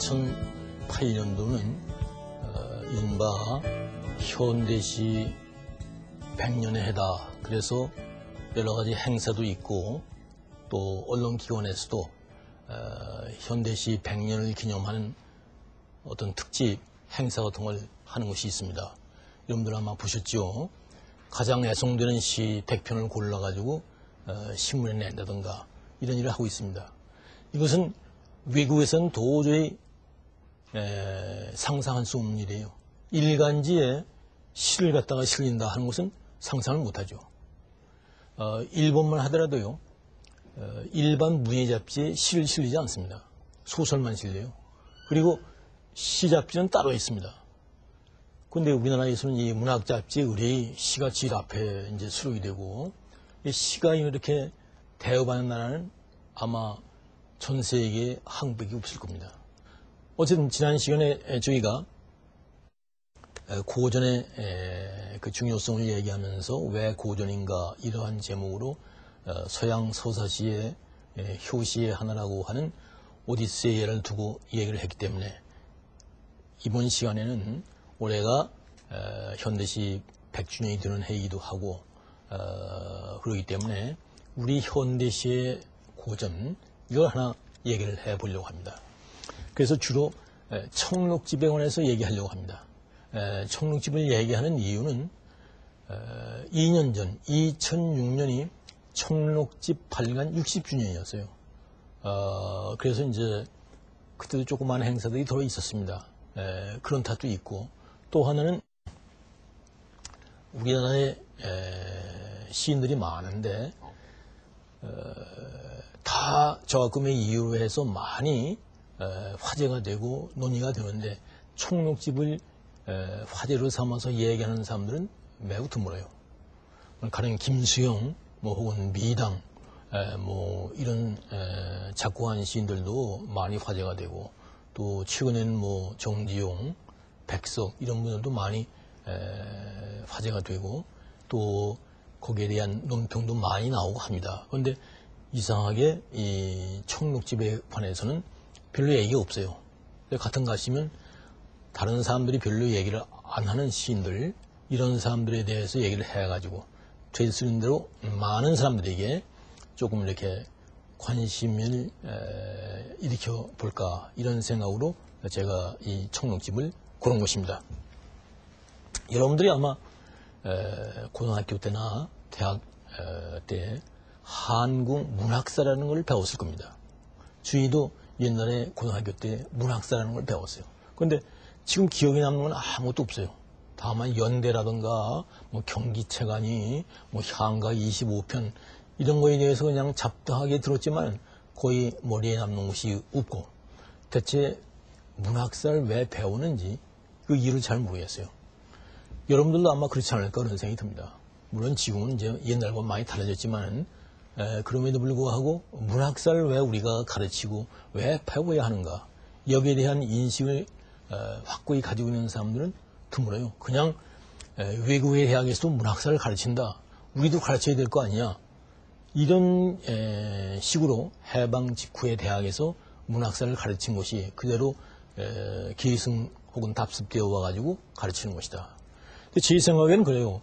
2008년도는 이른바 현대시 100년의 해다. 그래서 여러 가지 행사도 있고 또 언론기관에서도 현대시 100년을 기념하는 어떤 특집 행사 같은 걸 하는 것이 있습니다. 여러분들 아마 보셨죠? 가장 애송되는 시 100편을 골라가지고 신문에 낸다든가 이런 일을 하고 있습니다. 이것은 외국에서는 도저히 상상할 수 없는 일이에요. 일간지에 시를 갖다가 실린다 하는 것은 상상을 못하죠. 일본만 하더라도요, 일반 문예 잡지에 시를 실리지 않습니다. 소설만 실려요. 그리고 시 잡지는 따로 있습니다. 그런데 우리나라에서는 이 문학 잡지에 의뢰이 시가 제일 앞에 이제 수록이 되고, 이 시가 이렇게 대업하는 나라는 아마 전 세계에 한국밖에 없을 겁니다. 어쨌든 지난 시간에 저희가 고전의 그 중요성을 얘기하면서 왜 고전인가 이러한 제목으로 서양 서사시의 효시의 하나라고 하는 오디세이를 두고 얘기를 했기 때문에 이번 시간에는 올해가 현대시 100주년이 되는 해이기도 하고 그러기 때문에 우리 현대시의 고전 이걸 하나 얘기를 해보려고 합니다. 그래서 주로 청록집에 관해서 얘기하려고 합니다. 청록집을 얘기하는 이유는 2년 전 2006년이 청록집 발간 60주년이었어요. 그래서 이제 그때도 조그마한 행사들이 들어 있었습니다. 그런 탓도 있고 또 하나는 우리나라에 시인들이 많은데 다 저금의 이유로 해서 많이 화제가 되고 논의가 되는데 청록집을 화제로 삼아서 얘기하는 사람들은 매우 드물어요. 가령 김수영, 혹은 미당, 이런 작고한 시인들도 많이 화제가 되고 또 최근에는 정지용, 백석 이런 분들도 많이 화제가 되고 또 거기에 대한 논평도 많이 나오고 합니다. 그런데 이상하게 이 청록집에 관해서는 별로 얘기가 없어요. 같은 가시면 다른 사람들이 별로 얘기를 안 하는 시인들 이런 사람들에 대해서 얘기를 해가지고 될 수 있는 대로 많은 사람들에게 조금 이렇게 관심을 일으켜 볼까 이런 생각으로 제가 이 청록집을 고른 것입니다. 여러분들이 아마 고등학교 때나 대학 때 한국 문학사라는 걸 배웠을 겁니다. 저희도 옛날에 고등학교 때 문학사라는 걸 배웠어요. 그런데 지금 기억에 남는 건 아무것도 없어요. 다만 연대라든가 경기체간이 향가 25편 이런 거에 대해서 그냥 잡다하게 들었지만 거의 머리에 남는 것이 없고 대체 문학사를 왜 배우는지 그 이유를 잘 모르겠어요. 여러분들도 아마 그렇지 않을까 그런 생각이 듭니다. 물론 지금은 이제 옛날과 많이 달라졌지만 그럼에도 불구하고 문학사를 왜 우리가 가르치고 왜 배워야 하는가 여기에 대한 인식을 확고히 가지고 있는 사람들은 드물어요. 그냥 외국의 대학에서도 문학사를 가르친다. 우리도 가르쳐야 될 거 아니냐. 이런 식으로 해방 직후의 대학에서 문학사를 가르친 것이 그대로 계승 혹은 답습되어 와가지고 가르치는 것이다. 근데 제 생각에는 그래요.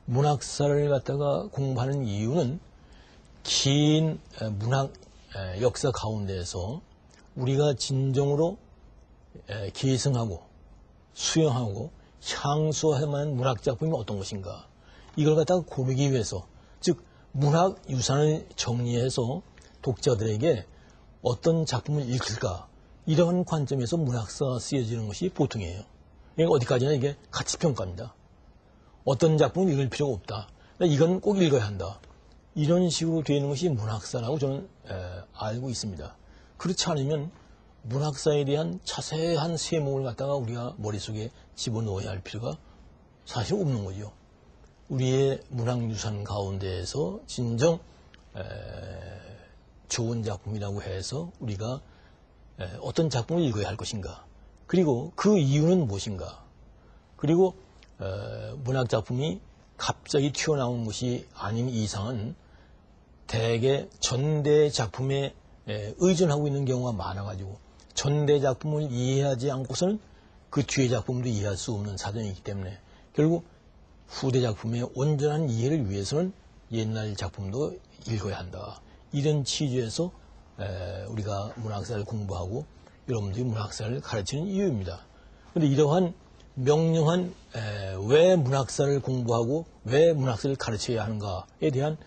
문학사를 갖다가 공부하는 이유는 긴 문학 역사 가운데에서 우리가 진정으로 계승하고 수용하고 향수할 만한 문학작품이 어떤 것인가 이걸 갖다가 고르기 위해서 즉 문학유산을 정리해서 독자들에게 어떤 작품을 읽을까 이런 관점에서 문학사가 쓰여지는 것이 보통이에요. 그러니까 어디까지나 이게 가치평가입니다. 어떤 작품을 읽을 필요가 없다. 이건 꼭 읽어야 한다. 이런 식으로 되는 것이 문학사라고 저는 알고 있습니다. 그렇지 않으면 문학사에 대한 자세한 세목을 갖다가 우리가 머릿속에 집어넣어야 할 필요가 사실 없는 거죠. 우리의 문학유산 가운데에서 진정 좋은 작품이라고 해서 우리가 어떤 작품을 읽어야 할 것인가 그리고 그 이유는 무엇인가 그리고 문학작품이 갑자기 튀어나온 것이 아닌 이상은 대개 전대 작품에 의존하고 있는 경우가 많아가지고 전대 작품을 이해하지 않고서는 그 뒤의 작품도 이해할 수 없는 사정이기 때문에 결국 후대 작품의 온전한 이해를 위해서는 옛날 작품도 읽어야 한다. 이런 취지에서 우리가 문학사를 공부하고 여러분들이 문학사를 가르치는 이유입니다. 그런데 이러한 명령한 왜 문학사를 공부하고 왜 문학사를 가르쳐야 하는가에 대한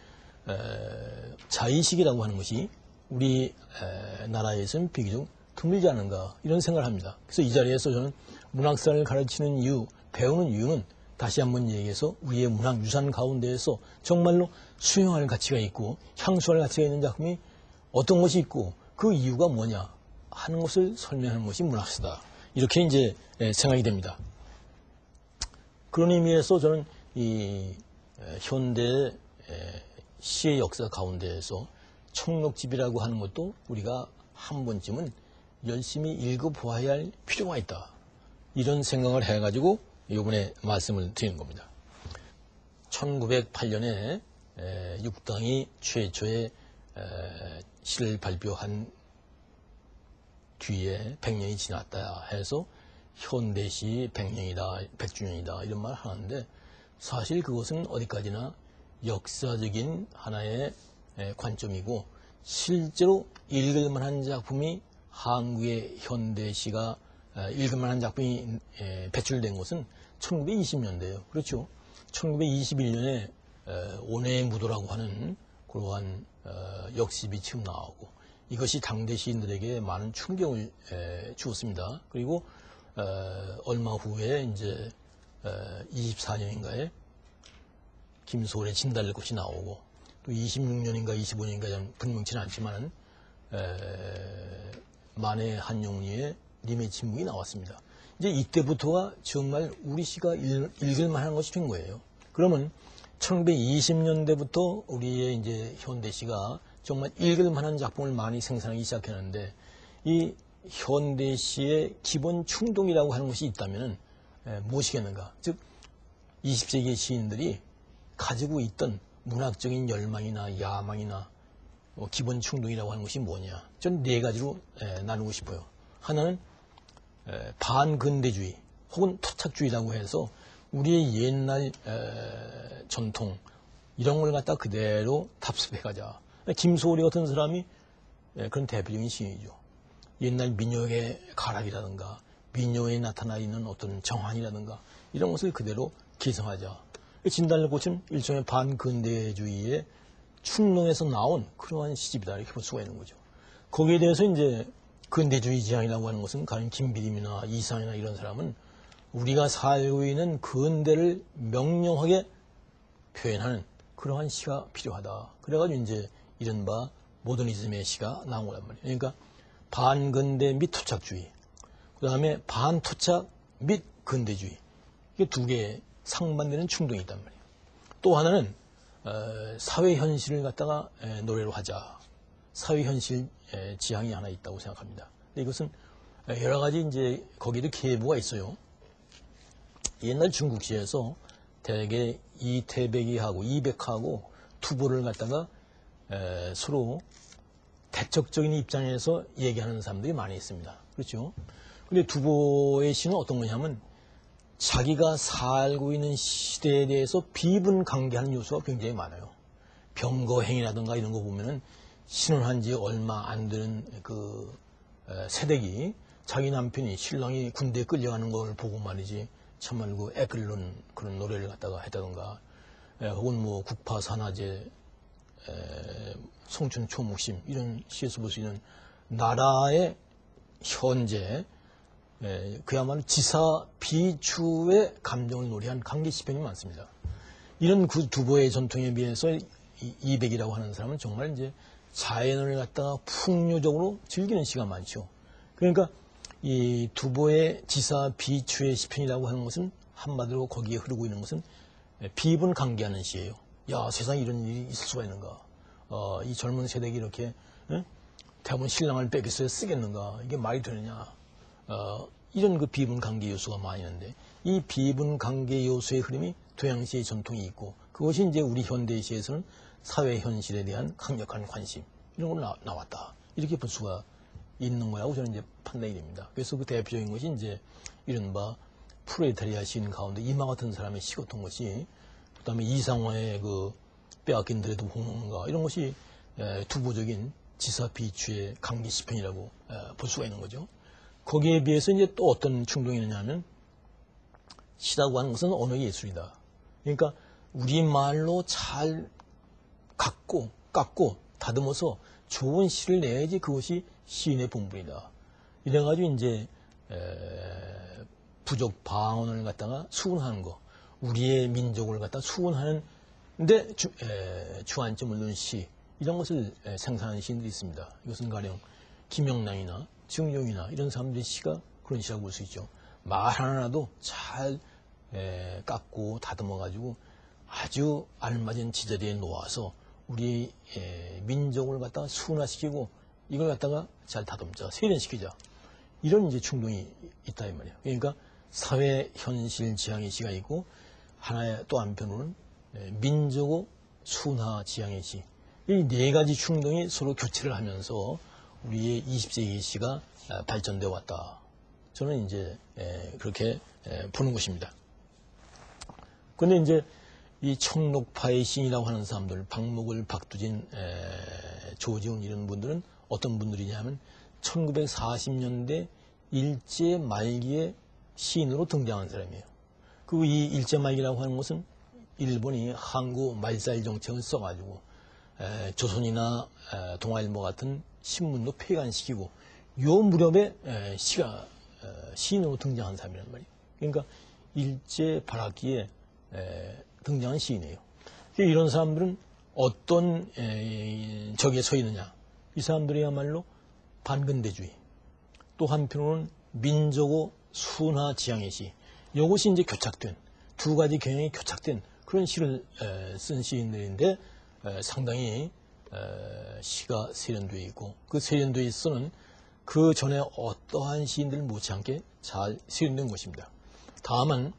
자의식이라고 하는 것이 우리 나라에서는 비교적 드물지 않은가 이런 생각을 합니다. 그래서 이 자리에서 저는 문학사를 가르치는 이유, 배우는 이유는 다시 한번 얘기해서 우리의 문학 유산 가운데에서 정말로 수용할 가치가 있고 향수할 가치가 있는 작품이 어떤 것이 있고 그 이유가 뭐냐 하는 것을 설명하는 것이 문학사다. 이렇게 이제 생각이 됩니다. 그런 의미에서 저는 이 현대 시의 역사 가운데에서 청록집이라고 하는 것도 우리가 한 번쯤은 열심히 읽어보아야 할 필요가 있다. 이런 생각을 해가지고 이번에 말씀을 드리는 겁니다. 1908년에 육당이 최초의 시를 발표한 뒤에 100년이 지났다 해서 현대시 100년이다, 100주년이다 이런 말을 하는데 사실 그것은 어디까지나 역사적인 하나의 관점이고 실제로 읽을 만한 작품이 한국의 현대시가 읽을 만한 작품이 배출된 것은 1920년대예요. 그렇죠. 1921년에 온해의 무도라고 하는 그러한 역십이 처음 나오고 이것이 당대 시인들에게 많은 충격을 주었습니다. 그리고 얼마 후에 이제 24년인가에 김소월의 진달래꽃이 나오고 또 26년인가 25년인가 분명치는 않지만 만해 한용리의 님의 침묵이 나왔습니다. 이제 이때부터가 정말 우리 시가 읽을 만한 것이 된 거예요. 그러면 1920년대부터 우리의 이제 현대 시가 정말 읽을 만한 작품을 많이 생산하기 시작했는데 이 현대 시의 기본 충동이라고 하는 것이 있다면 무엇이겠는가? 즉 20세기 시인들이 가지고 있던 문학적인 열망이나 야망이나 기본 충동이라고 하는 것이 뭐냐? 저는 네 가지로 나누고 싶어요. 하나는 반근대주의 혹은 토착주의라고 해서 우리의 옛날 전통 이런 걸 갖다 그대로 답습해 가자. 김소월이 같은 사람이 그런 대표적인 시인이죠. 옛날 민요의 가락이라든가 민요에 나타나 있는 어떤 정황이라든가 이런 것을 그대로 기성하자. 진달래꽃은 일종의 반근대주의의 충동에서 나온 그러한 시집이다 이렇게 볼 수가 있는 거죠. 거기에 대해서 이제 근대주의 지향이라고 하는 것은 가령 김비림이나 이상이나 이런 사람은 우리가 살고 있는 근대를 명령하게 표현하는 그러한 시가 필요하다. 그래가지고 이제 이른바 모더니즘의 시가 나온 거란 말이에요. 그러니까 반근대 및 토착주의, 그 다음에 반토착 및 근대주의. 이게 두 개의 상반되는 충동이 있단 말이에요. 또 하나는 사회 현실을 갖다가 노래로 하자. 사회 현실 지향이 하나 있다고 생각합니다. 근데 이것은 여러 가지 이제 거기도 계보가 있어요. 옛날 중국시에서 대개 이태백이하고 이백하고 투보를 갖다가 서로 대척적인 입장에서 얘기하는 사람들이 많이 있습니다. 그렇죠? 근데 두보의 시는 어떤 거냐면 자기가 살고 있는 시대에 대해서 비분강개하는 요소가 굉장히 많아요. 병거행이라든가 이런 거 보면은 신혼한 지 얼마 안 되는 그 새댁이 자기 남편이 신랑이 군대에 끌려가는 걸 보고 말이지 참말로 그 애끓는 그런 노래를 갖다가 했다던가 혹은 뭐 국파산화제 송춘초목심 이런 시에서 볼 수 있는 나라의 현재 그야말로 지사 비추의 감정을 노래한 강계 시편이 많습니다. 이런 그 두보의 전통에 비해서 이백이라고 하는 사람은 정말 이제 자연을 갖다가 풍요적으로 즐기는 시가 많죠. 그러니까 이 두보의 지사 비추의 시편이라고 하는 것은 한마디로 거기에 흐르고 있는 것은 비분 강개하는 시예요. 야, 세상에 이런 일이 있을 수가 있는가? 이 젊은 세대가 이렇게 대부분 신랑을 뺏겼어야 쓰겠는가? 이게 말이 되느냐? 이런 그 비분 관계 요소가 많이 있는데 이 비분 관계 요소의 흐름이 동양시의 전통이 있고 그것이 이제 우리 현대시에서는 사회 현실에 대한 강력한 관심 이런 걸로 나왔다. 이렇게 볼 수가 있는 거라고 저는 이제 판단이 됩니다. 그래서 그 대표적인 것이 이제 이른바 프로레타리아 시인 가운데 이마 같은 사람의 시었던 것이, 그다음에 이상화의 그 빼앗긴 들에도 홍문가, 이런 것이 두부적인 지사비추의 강기시편이라고 볼 수가 있는 거죠. 거기에 비해서 이제 또 어떤 충동이 있느냐면, 시라고 하는 것은 언어 예술이다. 그러니까 우리말로 잘 깎고 다듬어서 좋은 시를 내야지 그것이 시인의 본분이다. 이래가지고 이제 부족 방언을 갖다가 수군하는 거, 우리의 민족을 갖다가 수군하는데 주안점을 둔 시, 이런 것을 생산하는 시인들이 있습니다. 이것은 가령 김영란이나 정용이나 이런 사람들의 시가 그런 시라고 볼 수 있죠. 말 하나라도 잘 깎고 다듬어가지고 아주 알맞은 지자리에 놓아서 우리 민족을 갖다가 순화시키고 이걸 갖다가 잘 다듬자, 세련시키자, 이런 이제 충동이 있다 이 말이에요. 그러니까 사회 현실 지향의 시가 있고, 하나의 또 한편으로는 민족의 순화 지향의 시, 이 네 가지 충동이 서로 교체를 하면서 우리의 20세기 시가 발전되어 왔다. 저는 이제 그렇게 보는 것입니다. 그런데 이제 이 청록파의 시인이라고 하는 사람들, 박목을, 박두진, 조지훈 이런 분들은 어떤 분들이냐면 1940년대 일제 말기의 시인으로 등장한 사람이에요. 그리고 이 일제 말기라고 하는 것은 일본이 항구 말살 정책을 써가지고 조선이나 동아일보 같은 신문도 폐간시키고 요 무렵에 시가 시인으로 등장한 사람이란 말이에요. 그러니까 일제 발악기에 등장한 시인이에요. 이런 사람들은 어떤 적에 서 있느냐? 이 사람들이야말로 반근대주의, 또 한편으로는 민족의 순화 지향의 시, 이것이 이제 교착된, 두 가지 경향이 교착된 그런 시를 쓴 시인들인데, 상당히 시가 세련되어 있고, 그 세련되어 있어는 그 전에 어떠한 시인들 못지않게 잘 세련된 것입니다. 다만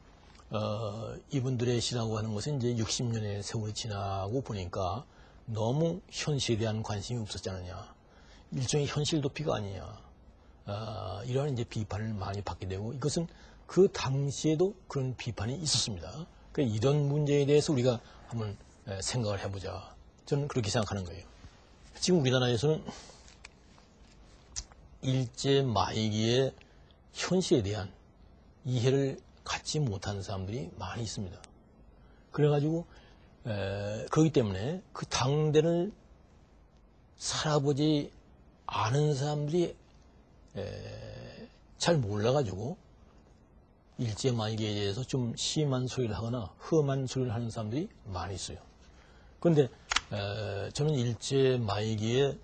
이분들의 시라고 하는 것은 이제 60년의 세월이 지나고 보니까 너무 현실에 대한 관심이 없었지 않느냐, 일종의 현실 도피가 아니냐, 이러한 이제 비판을 많이 받게 되고, 이것은 그 당시에도 그런 비판이 있었습니다. 그러니까 이런 문제에 대해서 우리가 한번 생각을 해보자, 저는 그렇게 생각하는 거예요. 지금 우리나라에서는 일제 말기의 현실에 대한 이해를 갖지 못하는 사람들이 많이 있습니다. 그래가지고 그렇기 때문에 그 당대를 살아보지 않은 사람들이 잘 몰라가지고 일제 말기에 대해서 좀 심한 소리를 하거나 험한 소리를 하는 사람들이 많이 있어요. 그런데 저는 일제 말기에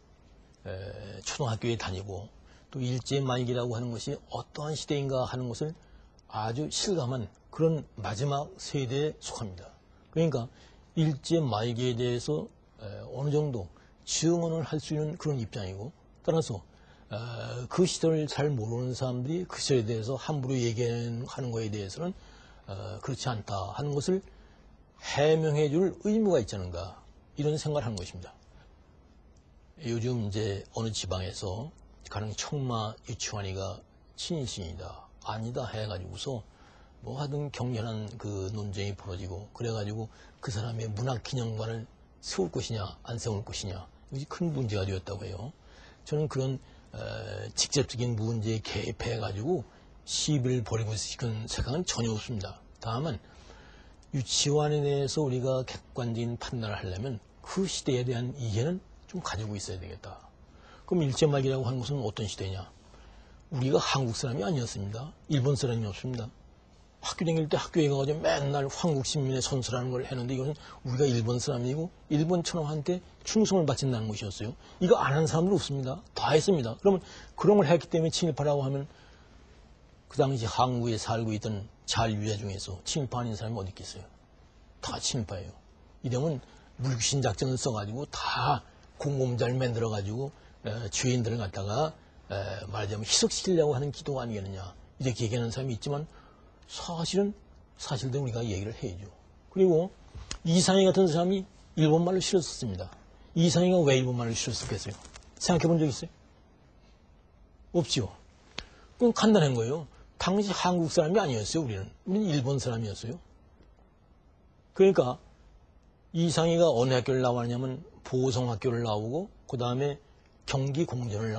초등학교에 다니고, 또 일제 말기라고 하는 것이 어떠한 시대인가 하는 것을 아주 실감한 그런 마지막 세대에 속합니다. 그러니까 일제 말기에 대해서 어느 정도 증언을 할 수 있는 그런 입장이고, 따라서 그 시절을 잘 모르는 사람들이 그 시절에 대해서 함부로 얘기하는 것에 대해서는 그렇지 않다 하는 것을 해명해 줄 의무가 있지 않은가, 이런 생각을 하는 것입니다. 요즘 이제 어느 지방에서 가령 청마 유치환이가 친일신이다, 아니다 해가지고서 뭐 하든 격렬한 그 논쟁이 벌어지고, 그래가지고 그 사람의 문화기념관을 세울 것이냐 안 세울 것이냐, 이것이 큰 문제가 되었다고 해요. 저는 그런 직접적인 문제에 개입해가지고 시비를 벌이고 있는 생각은 전혀 없습니다. 다만 유치원에 대해서 우리가 객관적인 판단을 하려면 그 시대에 대한 이해는 좀 가지고 있어야 되겠다. 그럼 일제 말기라고 하는 것은 어떤 시대냐? 우리가 한국 사람이 아니었습니다. 일본 사람이었습니다. 학교 다닐 때 학교에 가가지고 맨날 황국신민의 선수라는 걸 했는데, 이것은 우리가 일본 사람이고 일본 천황한테 충성을 바친다는 것이었어요. 이거 안 하는 사람들 없습니다. 다 했습니다. 그러면 그런 걸 했기 때문에 친일파라고 하면 그 당시 한국에 살고 있던 자유자 중에서 친일파 아닌 사람이 어디 있겠어요? 다 친일파예요. 이러면 물귀신 작전을 써가지고 다 공범자를 만들어가지고 죄인들을 갖다가 말하자면 희석시키려고 하는 기도가 아니겠느냐, 이렇게 얘기하는 사람이 있지만 사실대로 우리가 얘기를 해야죠. 그리고 이상희 같은 사람이 일본말을 싫었습니다. 이상희가 왜 일본말을 싫었겠어요? 생각해 본 적 있어요? 없지요. 그건 간단한 거예요. 당시 한국 사람이 아니었어요, 우리는. 우리는 일본 사람이었어요. 그러니까 이상희가 어느 학교를 나왔냐면 보성학교를 나오고 그 다음에 경기공전을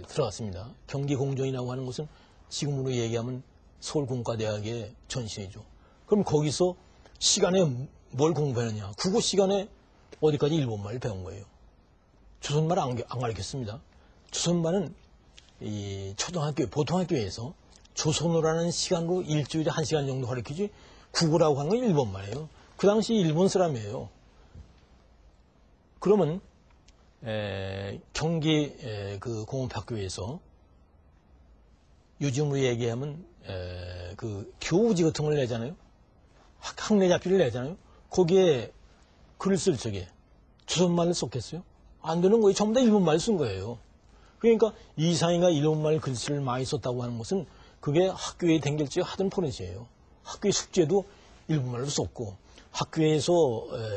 들어갔습니다. 경기공전이라고 하는 것은 지금으로 얘기하면 서울공과대학의 전신이죠. 그럼 거기서 시간에 뭘 공부했느냐. 국어 시간에 어디까지 일본말을 배운 거예요. 조선말 안 가르쳤습니다. 조선말은 이 초등학교, 보통학교에서 조선어라는 시간으로 일주일에 1시간 정도 가르치지 국어라고 하는 건 일본말이에요. 그 당시 일본 사람이에요. 그러면 경기 그 공업학교에서 요즘으로 얘기하면 그 교우지 같은 걸 내잖아요. 학내 잡지를 내잖아요. 거기에 글을 쓸 적에 조선말을 썼겠어요? 안 되는 거예요. 전부 다 일본말을 쓴 거예요. 그러니까 이상희가 일본말 글씨를 많이 썼다고 하는 것은 그게 학교에 댕길 때 하던 버릇이에요. 학교의 숙제도 일본말로 썼고 학교에서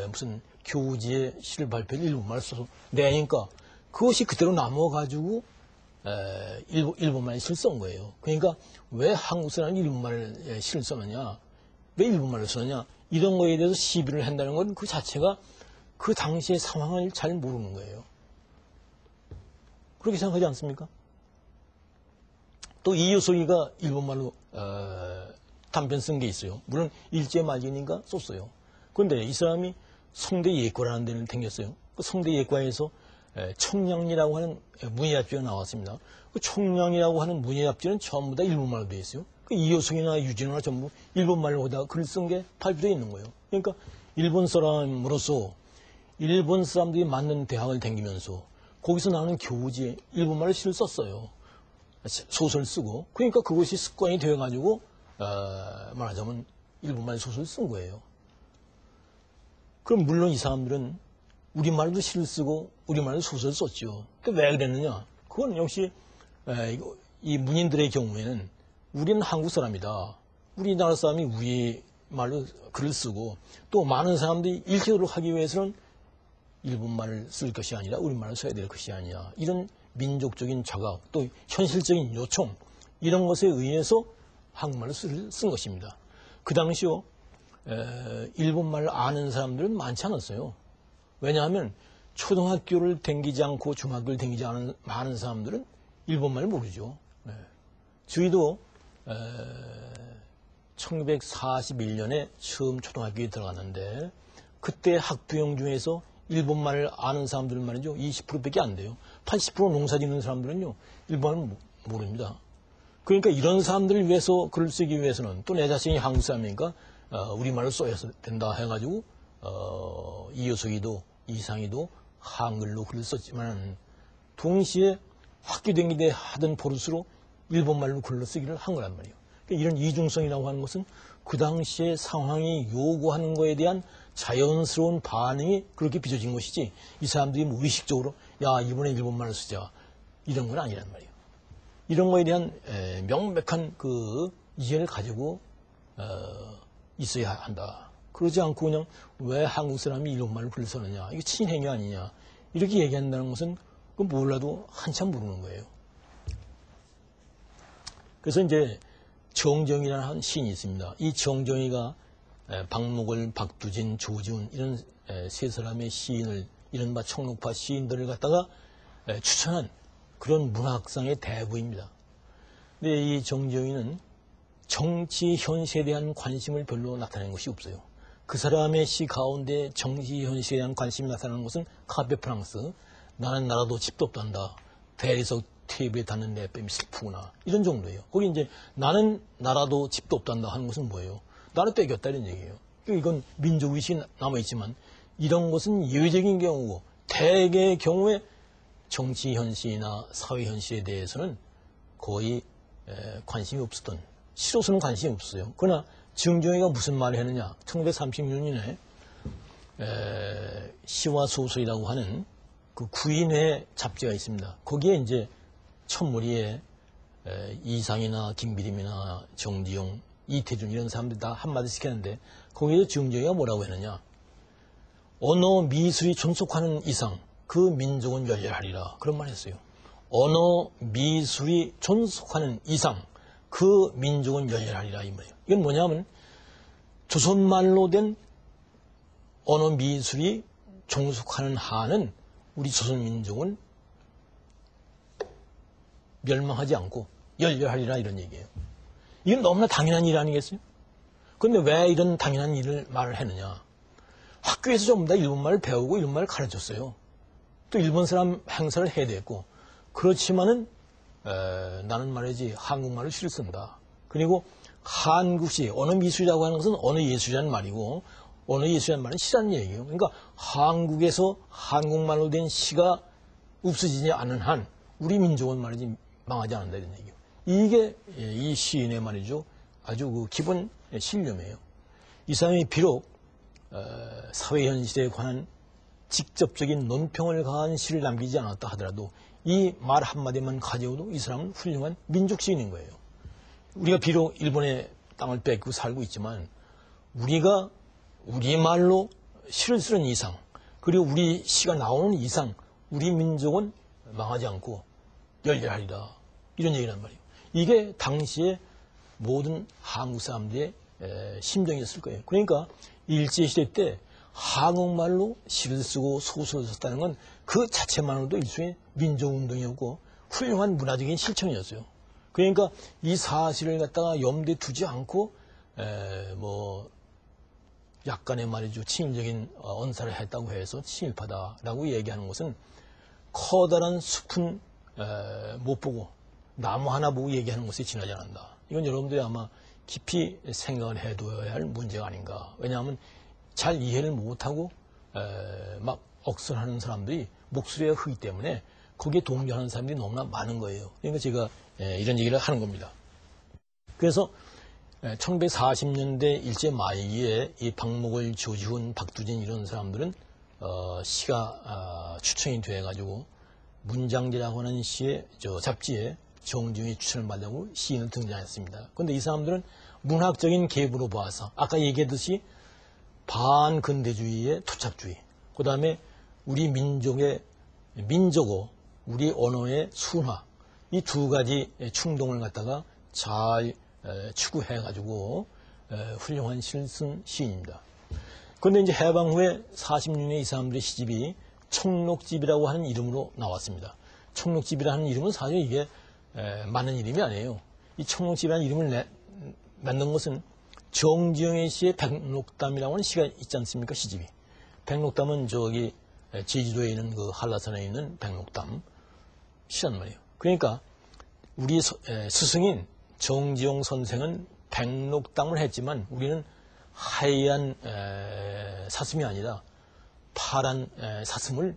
무슨 교우지에 시를 발표를 일본말로 써서 내니까 그것이 그대로 남아가지고 일본말에 시를 쓴 거예요. 그러니까 왜 한국 사람이 일본말에 시를 썼느냐, 왜 일본말로 썼느냐 이런 거에 대해서 시비를 한다는 건 그 자체가 그 당시의 상황을 잘 모르는 거예요. 그렇게 생각하지 않습니까? 또 이효석이가 일본말로 단편 쓴 게 있어요. 물론 일제 말기니까 썼어요. 그런데 이 사람이 성대 예과라는 데를 댕겼어요. 그 성대 예과에서 청량리라고 하는 문예 잡지가 나왔습니다. 그 청량이라고 하는 문예 잡지는 전부 다 일본말로 되어 있어요. 그 이효석이나 유진호나 전부 일본말로 거기다 글을 쓴 게 발표되어 있는 거예요. 그러니까 일본 사람으로서 일본 사람들이 맞는 대학을 다니면서 거기서 나오는 교우지에 일본말로 시를 썼어요. 소설 쓰고. 그러니까 그것이 습관이 되어가지고 말하자면 일본말 소설을 쓴 거예요. 그럼 물론 이 사람들은 우리말도 시를 쓰고 우리말도 소설을 썼죠. 왜 그랬느냐? 그건 역시 이 문인들의 경우에는 우리는 한국 사람이다. 우리나라 사람이 우리말로 글을 쓰고 또 많은 사람들이 읽도록 하기 위해서는 일본말을 쓸 것이 아니라 우리말을 써야 될 것이 아니냐. 이런 민족적인 자각 또 현실적인 요청 이런 것에 의해서 한국말을 쓴 것입니다. 그 당시요 일본말을 아는 사람들은 많지 않았어요. 왜냐하면 초등학교를 다니지 않고 중학교를 다니지 않은 많은 사람들은 일본말을 모르죠. 저희도 1941년에 처음 초등학교에 들어갔는데 그때 학부형 중에서 일본말을 아는 사람들은 말이죠. 20%밖에 안 돼요. 80% 농사 짓는 사람들은요. 일본말을 모릅니다. 그러니까 이런 사람들을 위해서 글을 쓰기 위해서는 또 내 자신이 한국 사람이니까 우리말을 써야 된다 해가지고 이효석이도 이상희도 한글로 글을 썼지만 동시에 학교 다닐 때 하던 버릇으로 일본말로 글을 쓰기를 한 거란 말이에요. 그러니까 이런 이중성이라고 하는 것은 그 당시의 상황이 요구하는 것에 대한 자연스러운 반응이 그렇게 빚어진 것이지 이 사람들이 뭐 의식적으로 야 이번에 일본말을 쓰자 이런 건 아니란 말이에요. 이런 거에 대한 명백한 그 이해를 가지고 있어야 한다. 그러지 않고 그냥 왜 한국 사람이 일본말을 글을 쓰느냐 이게 친행이 아니냐 이렇게 얘기한다는 것은 그 몰라도 한참 모르는 거예요. 그래서 이제 정정이라는 한 시인이 있습니다. 이 정정이가 박목을, 박두진, 조지훈 이런 세 사람의 시인을 이른바 청록파 시인들을 갖다가 추천한 그런 문학상의 대부입니다. 근데 이 정정이는 정치 현실에 대한 관심을 별로 나타내는 것이 없어요. 그 사람의 시 가운데 정치 현실에 대한 관심이 나타나는 것은 카페 프랑스, 나는 나라도 집도 없단다. 대리석 테이블에 닿는 내 뺨이 슬프구나. 이런 정도예요. 거기 이제 나는 나라도 집도 없단다 하는 것은 뭐예요? 나를 떼겼다 이런 얘기예요. 이건 민족의식이 남아있지만 이런 것은 예외적인 경우고 대개의 경우에 정치 현실이나 사회 현실에 대해서는 거의 관심이 없었던 시로서는 관심이 없어요. 그러나 정정이가 무슨 말을 했느냐 1936년에 시와 소설이라고 하는 그 구인회 잡지가 있습니다. 거기에 이제 첫무리에 이상이나 김비림이나 정지용, 이태준 이런 사람들 다 한마디씩 했는데 거기에 정정이가 뭐라고 했느냐 언어 미술이 존속하는 이상 그 민족은 열렬하리라 그런 말 했어요. 언어, 미술이 존속하는 이상 그 민족은 열렬하리라 이 말이에요. 이건 뭐냐면 조선말로 된 언어, 미술이 종속하는 한은 우리 조선민족은 멸망하지 않고 열렬하리라 이런 얘기예요. 이건 너무나 당연한 일 아니겠어요? 그런데 왜 이런 당연한 일을 말을 했느냐? 학교에서 전부 다 일본말을 배우고 일본말을 가르쳤어요. 또 일본 사람 행사를 해야 됐고 그렇지만은 나는 말이지 한국말을 실을 쓴다. 그리고 한국시 언어 미술이라고 하는 것은 언어 예술이라는 말이고 언어 예술이라는 말은 시라는 얘기예요. 그러니까 한국에서 한국말로 된 시가 없어지지 않는 한 우리 민족은 말이지 망하지 않는다 이런 얘기예요. 이게 이 시인의 말이죠. 아주 그 기본 신념이에요. 이 사람이 비록 사회 현실에 관한 직접적인 논평을 가한 시를 남기지 않았다 하더라도 이 말 한마디만 가져오도 이 사람은 훌륭한 민족 시인인 거예요. 우리가 비록 일본의 땅을 뺏고 살고 있지만 우리가 우리말로 시를 쓰는 이상 그리고 우리 시가 나오는 이상 우리 민족은 망하지 않고 열렬하리라 이런 얘기란 말이에요. 이게 당시에 모든 한국 사람들의 심정이었을 거예요. 그러니까 일제시대 때 한국말로 시를 쓰고 소설을 썼다는 건 그 자체만으로도 일종의 민족운동이었고 훌륭한 문화적인 실천이었어요. 그러니까 이 사실을 갖다가 염두에 두지 않고 약간의 말이죠. 친일적인 언사를 했다고 해서 친일파다라고 얘기하는 것은 커다란 숲은 못 보고 나무 하나 보고 얘기하는 것에 지나지 않는다. 이건 여러분들이 아마 깊이 생각을 해둬야 할 문제가 아닌가. 왜냐하면 잘 이해를 못하고 막 억설하는 사람들이 목소리가 크기 때문에 거기에 동조하는 사람들이 너무나 많은 거예요. 그러니까 제가 이런 얘기를 하는 겁니다. 그래서 1940년대 일제 말기에 이 박목월, 조지훈, 박두진 이런 사람들은 시가 추천이 돼가지고 문장지라고 하는 잡지에 정중히 추천을 받으려고 시인을 등장했습니다. 그런데 이 사람들은 문학적인 계보로 봐서 아까 얘기했듯이 반근대주의의 토착주의, 그 다음에 우리 민족의 민족어, 우리 언어의 순화, 이 두 가지 충동을 갖다가 잘 추구해가지고 훌륭한 시를 쓴 시인입니다. 그런데 이제 해방 후에 40년에 이 사람들의 시집이 청록집이라고 하는 이름으로 나왔습니다. 청록집이라는 이름은 사실 이게 맞는 이름이 아니에요. 이 청록집이라는 이름을 만든 것은 정지영의 시의 백록담이라고 하는 시가 있지 않습니까? 시집이. 백록담은 저기 제주도에 있는 그 한라산에 있는 백록담 시란 말이에요. 그러니까 우리 스승인 정지용 선생은 백록담을 했지만 우리는 하얀 사슴이 아니라 파란 사슴을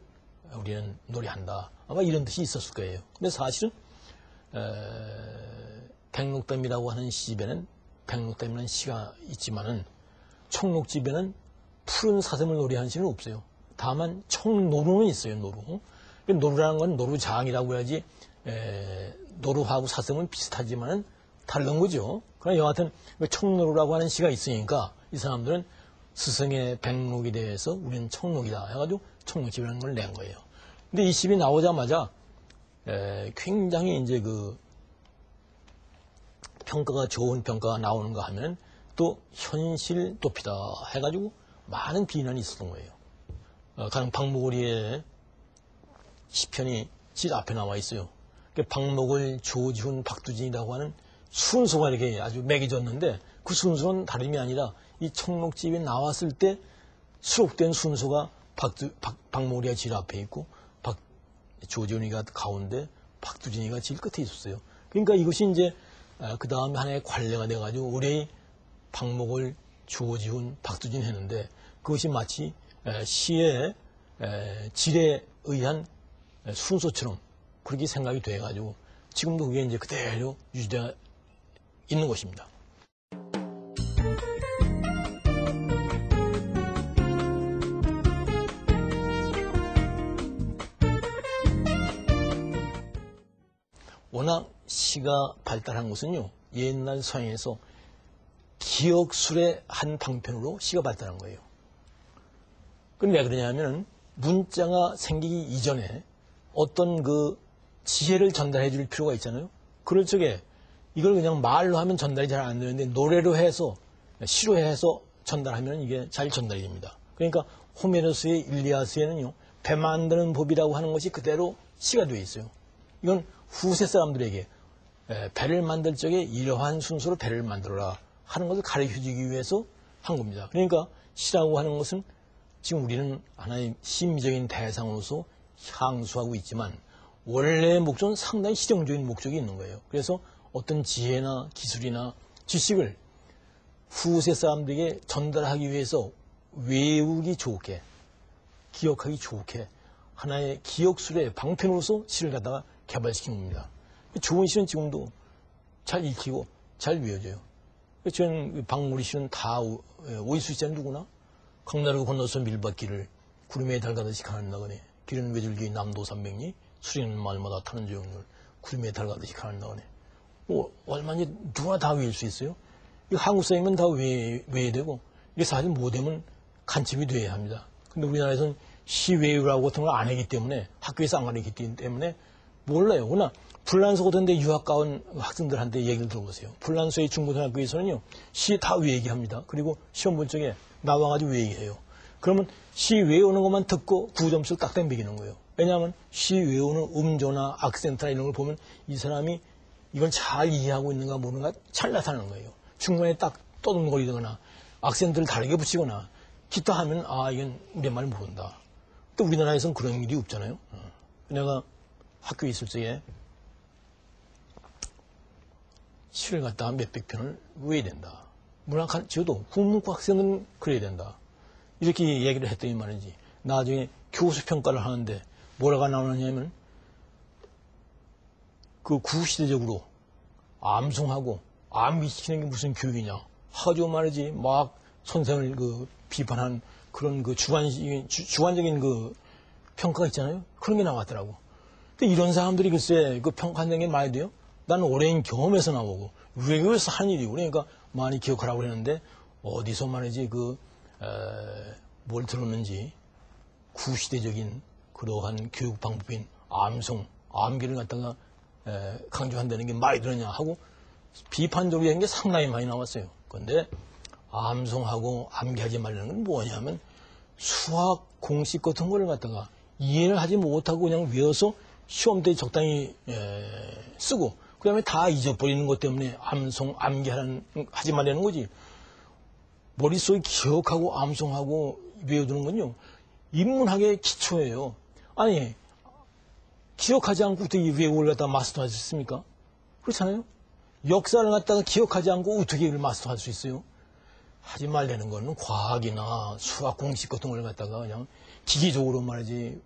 우리는 노래한다. 아마 이런 뜻이 있었을 거예요. 근데 사실은 백록담이라고 하는 시집에는 백록담이라는 시가 있지만은 청록집에는 푸른 사슴을 노래하는 시는 없어요. 다만 청노루는 있어요. 노루. 노루라는 건 노루장이라고 해야지 노루하고 사슴은 비슷하지만은 다른 거죠. 그러나 여하튼 청노루라고 하는 시가 있으니까 이 사람들은 스승의 백록에 대해서 우리는 청록이다 해가지고 청록집이라는 걸 낸 거예요. 근데 이 시집이 나오자마자 굉장히 이제 그 평가가 좋은 평가가 나오는가 하면 또 현실 도피다 해가지고 많은 비난이 있었던 거예요. 가령 박목월의 시편이 집 앞에 나와 있어요. 박목월, 조지훈, 박두진이라고 하는 순서가 이렇게 아주 매겨졌는데 그 순서는 다름이 아니라 이 청록집이 나왔을 때 수록된 순서가 박목월이가 제일 앞에 있고 조지훈이가 가운데, 박두진이가 제일 끝에 있었어요. 그러니까 이것이 이제 그 다음에 하나의 관례가 돼가지고 올해 박목월, 조지훈, 박두진 했는데 그것이 마치 시의 질에 의한 순서처럼 그렇게 생각이 돼가지고 지금도 그게 이제 그대로 유지되어 있는 것입니다. 워낙 시가 발달한 것은요, 옛날 서양에서 기억술의 한 방편으로 시가 발달한 거예요. 그럼 왜 그러냐면 문자가 생기기 이전에 어떤 그 지혜를 전달해 줄 필요가 있잖아요. 그럴 적에 이걸 그냥 말로 하면 전달이 잘 안 되는데 노래로 해서 시로 해서 전달하면 이게 잘 전달이 됩니다. 그러니까 호메로스의 일리아스에는요, 배 만드는 법이라고 하는 것이 그대로 시가 되어 있어요. 이건 후세 사람들에게 배를 만들 적에 이러한 순서로 배를 만들어라 하는 것을 가르쳐주기 위해서 한 겁니다. 그러니까 시라고 하는 것은 지금 우리는 하나의 심미적인 대상으로서 향수하고 있지만 원래의 목적은 상당히 실용적인 목적이 있는 거예요. 그래서 어떤 지혜나 기술이나 지식을 후세 사람들에게 전달하기 위해서 외우기 좋게, 기억하기 좋게 하나의 기억술의 방편으로서 시를 갖다가 개발시킨 겁니다. 좋은 시는 지금도 잘 읽히고 잘 외워져요. 저는 박무리 시는 다 외울 수 있잖아요, 누구나. 강나루 건너서 밀밭길을 구름에 달가듯이 가는 나그네, 길은 외줄기 남도 삼백리, 수리는 말마다 타는 조용률, 구름에 달가듯이 가는 나그네. 뭐 얼마나 누가 다 외울 수 있어요? 한국 사람은 다 외워야 되고, 이게 사실 못하면 간첩이 돼야 합니다. 근데 우리나라에서는 시 외우라고 같은 걸 안 하기 때문에, 학교에서 안 가르치기 때문에 몰라요. 그러나 불란서 같은 데 유학 가온 학생들한테 얘기를 들어보세요. 불란서의 중고등학교에서는요, 시 다 외우기합니다. 그리고 시험 볼 적에 나와가지고 외우기해요. 그러면 시 외우는 것만 듣고 9점수를 딱 땡기는 거예요. 왜냐하면 시 외우는 음조나 악센트나 이런 걸 보면 이 사람이 이걸 잘 이해하고 있는가 모르는가 잘 나타나는 거예요. 중간에 딱 떠듬거리거나 악센트를 다르게 붙이거나 기타 하면 아, 이건 우리말 모른다. 또 우리나라에서는 그런 일이 없잖아요. 내가 학교에 있을 적에 시를 갖다가 몇백 편을 외워야 된다. 문학 지어도 국문과 학생은 그래야 된다. 이렇게 얘기를 했더니 말이지. 나중에 교수 평가를 하는데 뭐라가 나오느냐면 그 구시대적으로 암송하고 암기시키는 게 무슨 교육이냐. 하죠 말이지. 막 선생을 그 비판한 그런 그 주관적인 그 평가가 있잖아요. 그런 게 나왔더라고. 근데 이런 사람들이 글쎄 그 평가하는 게 말이 돼요? 나는 오랜 경험에서 나오고 외국에서 한 일이고 그러니까 많이 기억하라고 그랬는데 어디서 말이지 뭘 들었는지 구시대적인 그러한 교육 방법인 암송, 암기를 갖다가 강조한다는 게 말이 되느냐 하고 비판적으로 한 게 상당히 많이 나왔어요. 그런데 암송하고 암기하지 말라는 건 뭐냐면 수학 공식 같은 거를 갖다가 이해를 하지 못하고 그냥 외워서 시험 때 적당히 쓰고 그 다음에 다 잊어버리는 것 때문에 암송, 암기하지 말라는 거지. 머릿속에 기억하고 암송하고 외워두는 건요. 인문학의 기초예요. 아니 기억하지 않고 어떻게 외국을 갖다가 마스터하셨습니까? 그렇잖아요. 역사를 갖다가 기억하지 않고 어떻게 이걸 마스터할 수 있어요? 하지 말라는 거는 과학이나 수학 공식 같은 걸 갖다가 그냥 기계적으로 말이지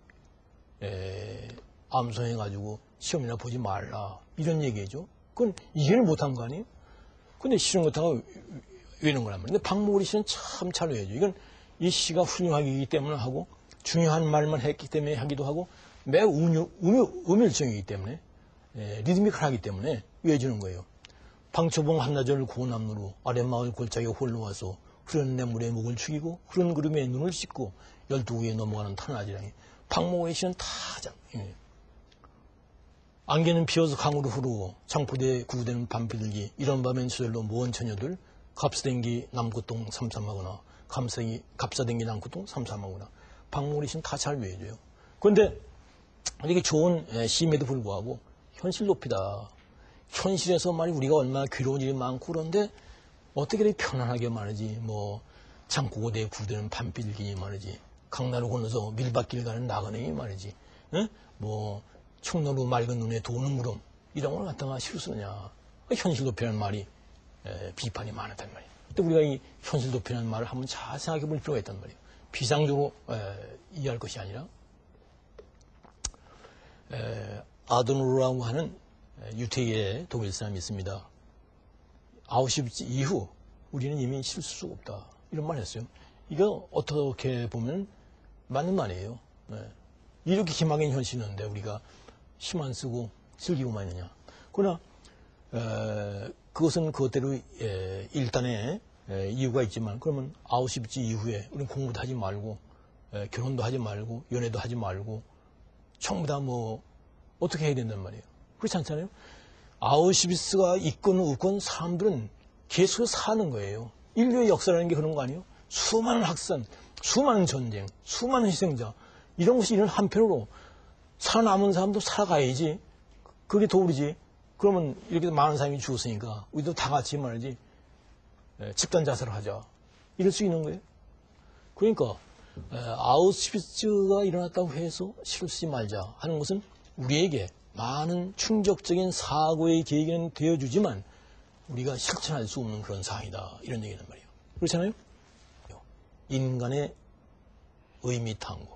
암송해가지고 시험이나 보지 말라 이런 얘기죠. 그건 이해를 못한 거 아니에요? 근데 실은 것다가 외우는 거란 말이에요. 근데 박무리 씨는 참 잘 외워요. 이건 이 시가 훌륭하기 때문에 하고 중요한 말만 했기 때문에 하기도 하고 매우 음율적이기 때문에 리드미컬하기 때문에 외워주는 거예요. 방초봉 한나절 고남루로 아랫마을 골짜기 홀로 와서 흐른 냇물에 목을 축이고 흐른 구름에 눈을 씻고 12구에 넘어가는 탄아지랑이 박무리 씨는 다 안개는 피어서 강으로 흐르고 장포대에 구우되는 밤비들기 이런 밤엔 저절로 모은 처녀들 갑사댕기 남구동 삼삼하거나 갑사댕기 남구동 삼삼하거나 박무리 씨는 다 잘 외워줘요. 그런데 이렇게 좋은 시임에도 불구하고 현실 높이다. 현실에서 말이 우리가 얼마나 괴로운 일이 많고 그런데 어떻게 이렇게 편안하게 말이지 뭐 장고고대에 구우되는 밤비들기 말이지 강나루 건너서 밀밭길 가는 나그네 말이지 뭐 청로로 맑은 눈에 도는 구름 이런 걸 갖다가 실로 쓰느냐. 현실 도피라는 말이 비판이 많았단 말이에요. 근데 우리가 이 현실 도피라는 말을 한번 잘 생각해 볼 필요가 있단 말이에요. 비상적으로 이해할 것이 아니라 아도노르라고 하는 유태계 독일 사람이 있습니다. 아우슈비츠 이후 우리는 이미 실을 쓸 수가 없다. 이런 말을 했어요. 이거 어떻게 보면 맞는 말이에요. 이렇게 희망인 현실인데 우리가 힘 안 쓰고 즐기고만 있느냐. 그러나 그것은 그것대로 일단의 이유가 있지만 그러면 아우슈비츠 이후에 우리는 공부도 하지 말고 결혼도 하지 말고 연애도 하지 말고 전부 다 뭐 어떻게 해야 된단 말이에요. 그렇지 않잖아요. 아우슈비츠가 있건 없건 사람들은 계속 사는 거예요. 인류의 역사라는 게 그런 거 아니에요? 수많은 학살, 수많은 전쟁, 수많은 희생자 이런 것이 이런 한편으로 살아남은 사람도 살아가야지. 그게 도리지. 그러면 이렇게 많은 사람이 죽었으니까 우리도 다 같이 말이지 집단 자살을 하자. 이럴 수 있는 거예요. 그러니까 아우슈비츠가 일어났다고 해서 실을 쓰지 말자 하는 것은 우리에게 많은 충격적인 사고의 계기는 되어주지만 우리가 실천할 수 없는 그런 사항이다. 이런 얘기란 말이에요. 그렇잖아요? 인간의 의미 탐구.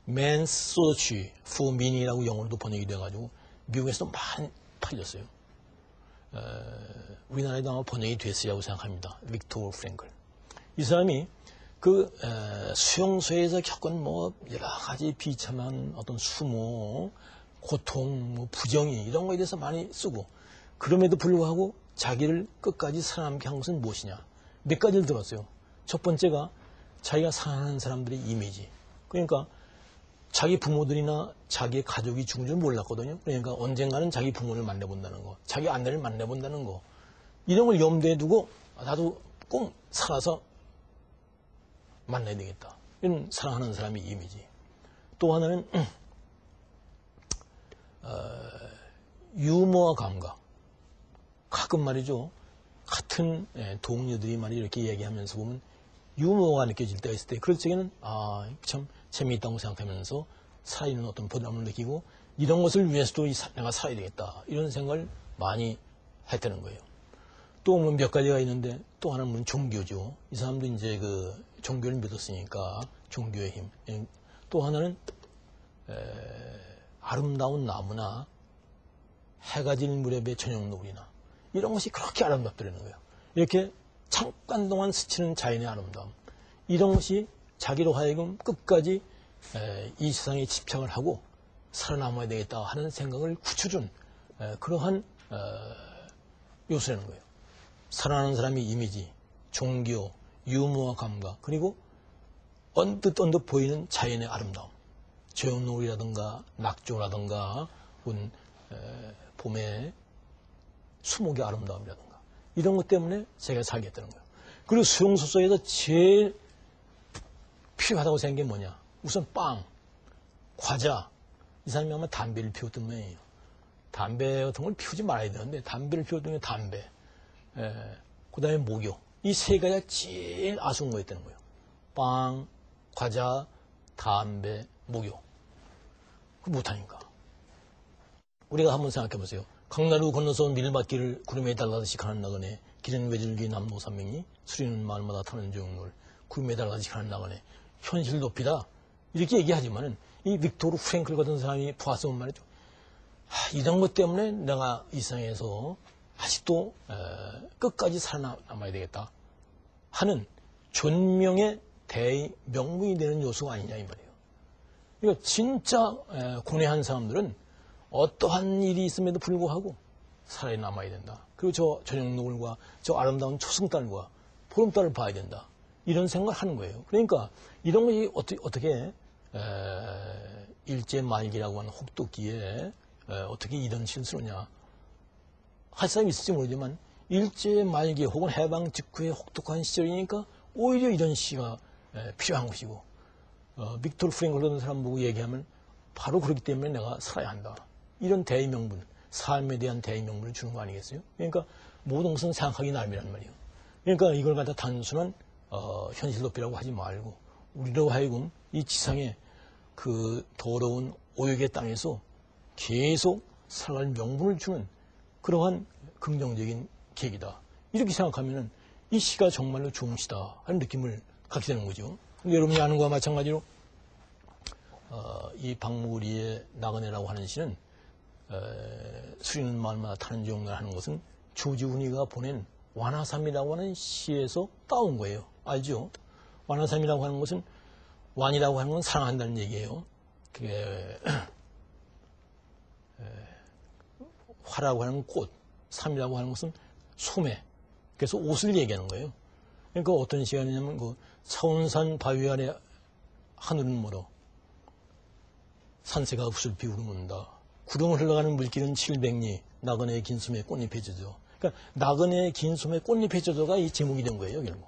Man's Search for Meaning이라고 영어로도 번역이 돼가지고 미국에서도 많이 팔렸어요. 우리나라에도 아마 번역이 됐으리라고 생각합니다. 빅토르 프랭클. 이 사람이 그 수용소에서 겪은 뭐 여러 가지 비참한 어떤 수모, 고통, 뭐 부정이 이런 거에 대해서 많이 쓰고 그럼에도 불구하고 자기를 끝까지 살아남게 한 것은 무엇이냐. 몇 가지를 들었어요. 첫 번째가 자기가 사랑하는 사람들의 이미지. 그러니까 자기 부모들이나 자기의 가족이 죽은 줄 몰랐거든요. 그러니까 언젠가는 자기 부모를 만나본다는 거, 자기 아내를 만나본다는 거 이런 걸 염두에 두고 나도 꼭 살아서 만나야 되겠다. 이런 사랑하는 사람의 이미지. 또 하나는 유머와 감각. 가끔 말이죠. 같은 동료들이 말이 이렇게 얘기하면서 보면 유머가 느껴질 때가 있을 때 그럴 적에는 참 재미있다고 생각하면서 살아있는 어떤 보람을 느끼고 이런 것을 위해서도 내가 살아야 되겠다. 이런 생각을 많이 했다는 거예요. 또 몇 가지가 있는데 또 하나는 종교죠. 이 사람도 이제 그 종교를 믿었으니까 종교의 힘. 또 하나는 아름다운 나무나 해가 질 무렵의 저녁 노을이나 이런 것이 그렇게 아름답다는 거예요. 이렇게 잠깐 동안 스치는 자연의 아름다움. 이런 것이 자기로 하여금 끝까지 이 세상에 집착을 하고 살아남아야 되겠다 하는 생각을 굳혀준 그러한 요소라는 거예요. 사랑하는 사람의 이미지, 종교, 유머와 감각, 그리고 언뜻 보이는 자연의 아름다움. 저녁노을이라든가 낙조라든가 봄의 수목의 아름다움이라든가 이런 것 때문에 제가 살겠다는 거예요. 그리고 수용소 속에서 제일 필요하다고 생각한 게 뭐냐. 우선 빵, 과자. 이 사람이 아마 담배를 피웠던 모양이에요. 담배 같은 걸 피우지 말아야 되는데 담배를 피웠던 게 담배. 그 다음에 목욕. 이 세 가지가 제일 아쉬운 거였다는 거예요. 빵, 과자, 담배, 목욕. 그거 못하니까. 우리가 한번 생각해 보세요. 강나루 건너서 밀밭길을 구름에 달라듯이 가는 나그네, 길은 외줄기 남로 산명이 수리는 마을마다 타는 조용놀, 구름에 달라듯이 가는 나그네, 현실 높이다. 이렇게 얘기하지만은 이 빅토르 프랭클 같은 사람이 보았으면 말이죠. 이런 것 때문에 내가 이 세상에서 아직도 끝까지 살아남아야 되겠다 하는 존명의 대명분이 되는 요소가 아니냐 이 말이에요. 그러니까 진짜 고뇌한 사람들은 어떠한 일이 있음에도 불구하고 살아남아야 된다. 그리고 저 저녁 노을과 저 아름다운 초승달과 보름달을 봐야 된다. 이런 생각을 하는 거예요. 그러니까 이런 것이 어떻게 일제말기라고 하는 혹독기에 어떻게 이런 실수냐 할 사람이 있을지 모르지만 일제말기 혹은 해방 직후의 혹독한 시절이니까 오히려 이런 시가 필요한 것이고 빅토르 프랭클 같은 사람 보고 얘기하면 바로 그렇기 때문에 내가 살아야 한다. 이런 대의명분, 삶에 대한 대의명분을 주는 거 아니겠어요? 그러니까 모든 것은 생각하기 나름이란 말이에요. 그러니까 이걸 갖다 단순한 현실 높이라고 하지 말고 우리로 하여금 이 지상에 그 더러운 오욕의 땅에서 계속 살아갈 명분을 주는 그러한 긍정적인 계기다. 이렇게 생각하면은 이 시가 정말로 좋은 시다 하는 느낌을 갖게 되는 거죠. 여러분이 아는 것과 마찬가지로 이 박무리의 나그네라고 하는 시는 수리는 마을마다 타는 종을 하는 것은 조지훈이가 보낸 완화삼이라고 하는 시에서 따온 거예요. 알죠? 완화삼이라고 하는 것은 완이라고 하는 건 사랑한다는 얘기예요. 그게 화라고 하는 꽃, 삼이라고 하는 것은 소매. 그래서 옷을 얘기하는 거예요. 그러니까 어떤 시간이냐면 그 차운산 바위 아래 하늘은 멀어. 산새가 붓을 비우는다. 구름을 흘러가는 물길은 700리, 나그네의 긴 소매 꽃잎에 젖어. 그러니까 나그네의 긴 소매 꽃잎에 젖어가 이 제목이 된 거예요, 결국.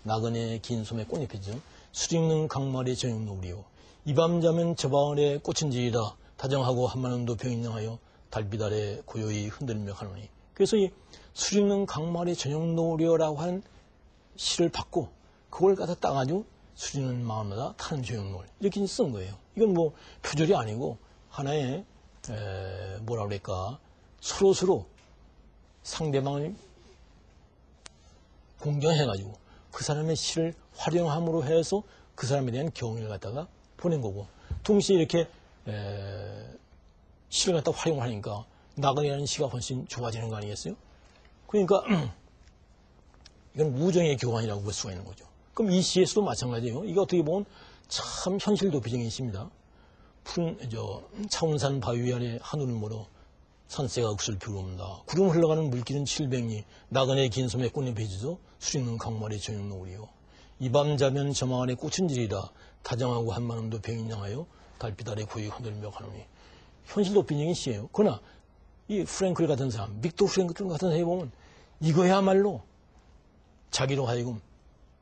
나그네의 긴 소매 꽃잎에 젖어. 수익는 강말의 저녁 노을이요. 이 밤 자면 저 방울에 꽃은지이다. 다정하고 한마음도 병인양하여 달빛 아래 고요히 흔들며 가노니. 그래서 이 수익는 강말의 저녁 노을이라고 하는 시를 받고 그걸 갖다 따가지고 수리는 마음마다 타는 저녁 노을 이렇게 쓴 거예요. 이건 뭐 표절이 아니고 하나의 뭐라 그럴까 서로 상대방을 공경해가지고 그 사람의 시를 활용함으로 해서 그 사람에 대한 경의를 갖다가 보낸 거고 동시에 이렇게 시를 갖다 활용하니까 나그네라는 시가 훨씬 좋아지는 거 아니겠어요? 그러니까 이건 우정의 교환이라고 볼 수가 있는 거죠. 그럼 이 시에서도 마찬가지예요. 이게 어떻게 보면 참 현실 도피적인 시입니다. 푸른 차운산 바위 아래 하늘을 멀어 산새가 굿을 피우는다. 구름 흘러가는 물길은 700리, 나그네 긴 소매 꽃잎에 젖어 수익는 강말의 저녁 노을이요. 이 밤 자면 저망 안에 꽃은 지리다. 다정하고 한마음도 병인양하여 달빛 아래 고이 흔들며 가노니. 현실 도피적인 시예요. 그러나 이 프랭클 같은 사람, 빅토 프랭클 같은 사람이 보면 이거야말로 자기로 하여금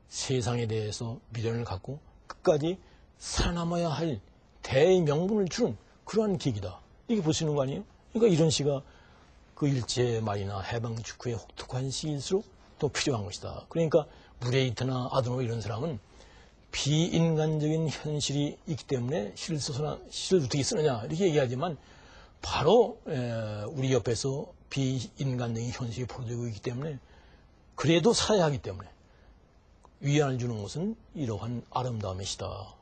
세상에 대해서 미련을 갖고 끝까지 살아남아야 할 대명분을 주는 그러한 계기다. 이게 볼 수 있는 거 아니에요? 그러니까 이런 시가 그 일제 말이나 해방 직후에 혹독한 시일수록 더 필요한 것이다. 그러니까 무레이트나 아드노 이런 사람은 비인간적인 현실이 있기 때문에 시를 써서나 시를 어떻게 쓰느냐 이렇게 얘기하지만 바로 우리 옆에서 비인간적인 현실이 벌어지고 있기 때문에 그래도 살아야 하기 때문에 위안을 주는 것은 이러한 아름다움의 시다.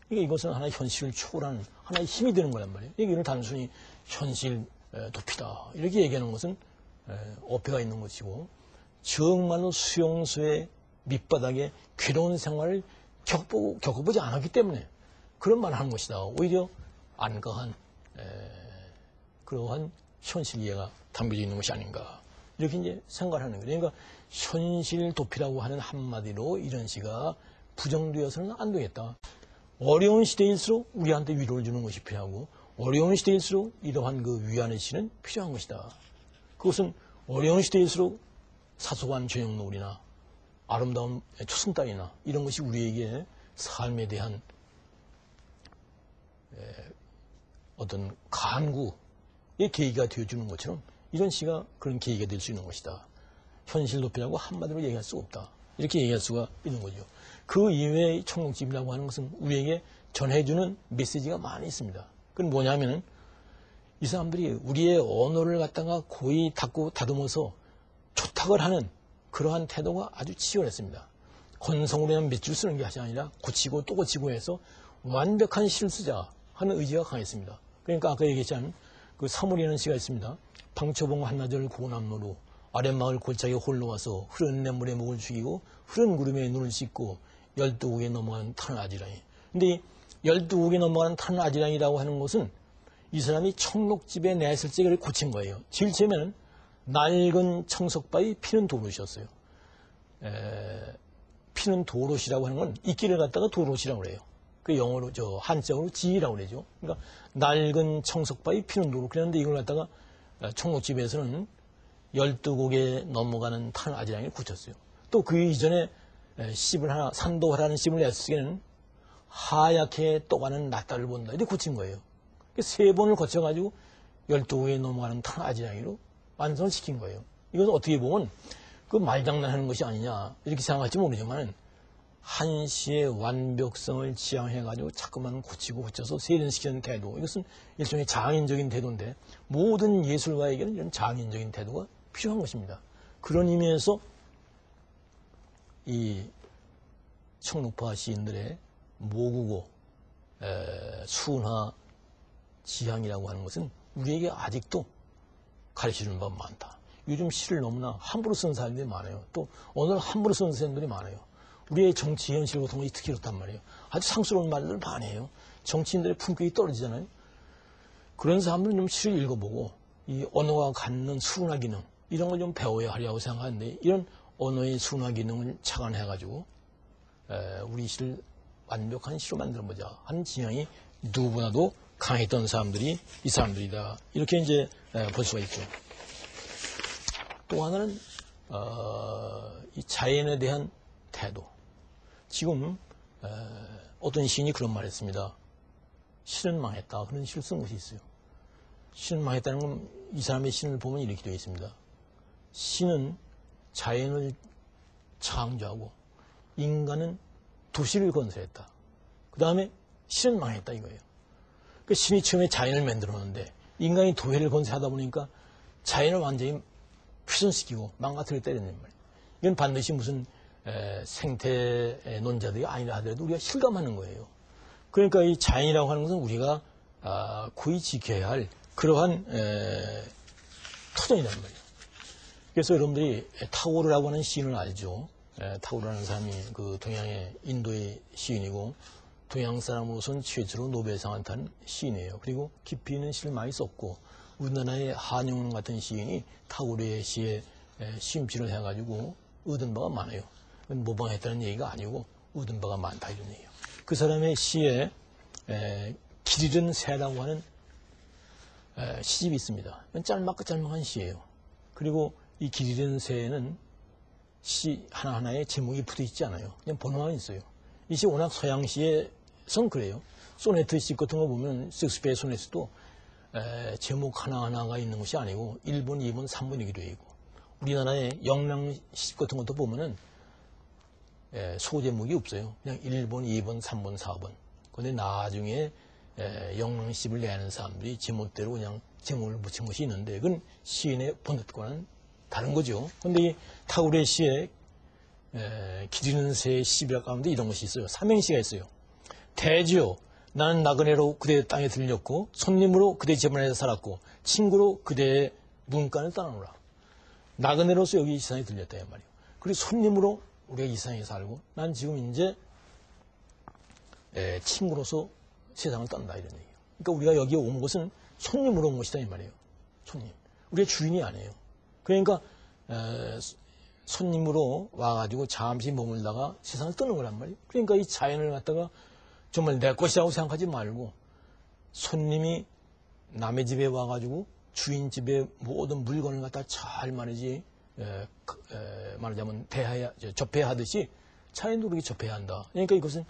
그러니까 이것은 하나의 현실을 초월하는 하나의 힘이 되는 거란 말이에요. 이걸 단순히 현실 도피다 이렇게 얘기하는 것은 어폐가 있는 것이고 정말로 수용소의 밑바닥에 괴로운 생활을 겪어보지 않았기 때문에 그런 말을 하는 것이다. 오히려 안가한 그러한 현실 이해가 담겨져 있는 것이 아닌가 이렇게 이제 생각을 하는 거예요. 그러니까 현실 도피라고 하는 한마디로 이런 시가 부정되어서는 안 되겠다. 어려운 시대일수록 우리한테 위로를 주는 것이 필요하고 어려운 시대일수록 이러한 그 위안의 시는 필요한 것이다. 그것은 어려운 시대일수록 사소한 저녁 노을이나 아름다운 초승달이나 이런 것이 우리에게 삶에 대한 어떤 간구의 계기가 되어주는 것처럼 이런 시가 그런 계기가 될 수 있는 것이다. 현실 도피라고 한마디로 얘기할 수가 없다. 이렇게 얘기할 수가 있는 거죠. 그 이외의 청록집이라고 하는 것은 우리에게 전해주는 메시지가 많이 있습니다. 그건 뭐냐면은 이 사람들이 우리의 언어를 갖다가 고이 닦고 다듬어서 초탁을 하는 그러한 태도가 아주 치열했습니다. 건성으로 몇 줄 쓰는 게 아니라 고치고 또 고치고 해서 완벽한 시를 쓰자 하는 의지가 강했습니다. 그러니까 아까 얘기했지만 그 사물이라는 시가 있습니다. 방초봉 한나절 고남로로 아랫마을 골짜기에 홀로 와서 흐른 냇물에 목을 죽이고 흐른 구름에 눈을 씻고 12국에 넘어가는 탄 아지랑이. 근데 이 12국에 넘어가는 탄 아지랑이라고 하는 것은 이 사람이 청록집에 냈을 때 그걸 고친 거예요. 제일 처음에는 낡은 청석바위 피는 도롯이었어요. 피는 도롯이라고 하는 건 이끼를 갖다가 도롯이라고 그래요. 그 영어로 한자어로 지라고 그러죠. 그러니까 낡은 청석바위 피는 도롯. 그랬는데 이걸 갖다가 청록집에서는 12곡에 넘어가는 탄 아지랑이를 고쳤어요. 또 그 이전에 시집을 하나, 산도하라는 시집을 냈을 때는 하얗게 떠가는 낫달을 본다. 이렇게 고친 거예요. 세 번을 거쳐가지고 12곡에 넘어가는 탄 아지랑이로 완성을 시킨 거예요. 이것은 어떻게 보면 그 말장난하는 것이 아니냐 이렇게 생각할지 모르지만 한 시의 완벽성을 지향해가지고 자꾸만 고치고 고쳐서 세련시키는 태도, 이것은 일종의 장인적인 태도인데 모든 예술가에게는 이런 장인적인 태도가 필요한 것입니다. 그런 의미에서 이 청록파 시인들의 모국어, 순화, 지향이라고 하는 것은 우리에게 아직도 가르쳐주는 바가 많다. 요즘 시를 너무나 함부로 쓰는 사람들이 많아요. 또 언어를 함부로 쓰는 사람들이 많아요. 우리의 정치 현실 같은 것이 특히 그렇단 말이에요. 아주 상스러운 말들 많이 해요. 정치인들의 품격이 떨어지잖아요. 그런 사람들은 좀 시를 읽어보고 이 언어가 갖는 순화 기능 이런 걸 좀 배워야 하려고 생각하는데 이런 언어의 순화 기능을 착안해가지고 우리 시를 완벽한 시로 만들어보자 하는 지향이 누구보다도 강했던 사람들이 이 사람들이다. 이렇게 이제 볼 수가 있죠. 또 하나는 이 자연에 대한 태도. 지금 어떤 시인이 그런 말을 했습니다. 신은 망했다. 그런 시를 쓴 것이 있어요. 신은 망했다는 건 이 사람의 신을 보면 이렇게 되어 있습니다. 신은 자연을 창조하고 인간은 도시를 건설했다. 그 다음에 신은 망했다 이거예요. 그 신이 처음에 자연을 만들었는데 인간이 도회를 건설하다 보니까 자연을 완전히 훼손시키고 망가뜨려 때렸단 말이에요. 이건 반드시 무슨 생태 논자들이 아니라 하더라도 우리가 실감하는 거예요. 그러니까 이 자연이라고 하는 것은 우리가 고이 지켜야 할 그러한 토종이란 말이에요. 그래서 여러분들이 타고르라고 하는 시인을 알죠. 타고르라는 사람이 그 동양의 인도의 시인이고 동양 사람으로선 최초로 노벨상을 탄 시인이에요. 그리고 깊이 있는 시를 많이 썼고 우리나라의 한용운 같은 시인이 타고르의 시에 시음질을 해가지고 얻은 바가 많아요. 모방했다는 얘기가 아니고 얻은 바가 많다 이런 얘기예요. 그 사람의 시에 길 잃은 새라고 하는 시집이 있습니다. 짤막한 시예요. 그리고 이 길 잃은 새에는 시 하나하나에 제목이 붙어 있지 않아요. 그냥 번호만 있어요. 이 시 워낙 서양시에선 그래요. 소네트 시 같은 거 보면 섹스피어의 소네트도 제목 하나하나가 있는 것이 아니고 1번, 2번, 3번이기도 하고 우리나라의 영랑 시집 같은 것도 보면은 소제목이 없어요. 그냥 1번, 2번, 3번, 4번. 그런데 나중에 영랑시집을 내는 사람들이 제목대로 그냥 제목을 붙인 것이 있는데 그건 시인의 본뜻과는 다른 거죠. 그런데 이 타고르의 시에 기리는 새의 시비라 가운데 이런 것이 있어요. 삼행시가 있어요. 대지요. 나는 나그네로 그대의 땅에 들렸고 손님으로 그대 집안에서 살았고 친구로 그대의 문간을 떠나노라. 나그네로서 여기 이 세상에 들렸다 이 말이에요. 그리고 손님으로 우리가 이 세상에 살고 난 지금 이제 친구로서 세상을 떤다 이런 얘기예요. 그러니까 우리가 여기에 온 것은 손님으로 온 것이다 이 말이에요. 손님. 우리의 주인이 아니에요. 그러니까 손님으로 와가지고 잠시 머물다가 세상을 떠는 거란 말이에요. 그러니까 이 자연을 갖다가 정말 내 것이라고 생각하지 말고 손님이 남의 집에 와가지고 주인 집에 모든 물건을 갖다 잘 말이지 말하자면 접해야 하듯이 자연도 그렇게 접해야 한다. 그러니까 이것은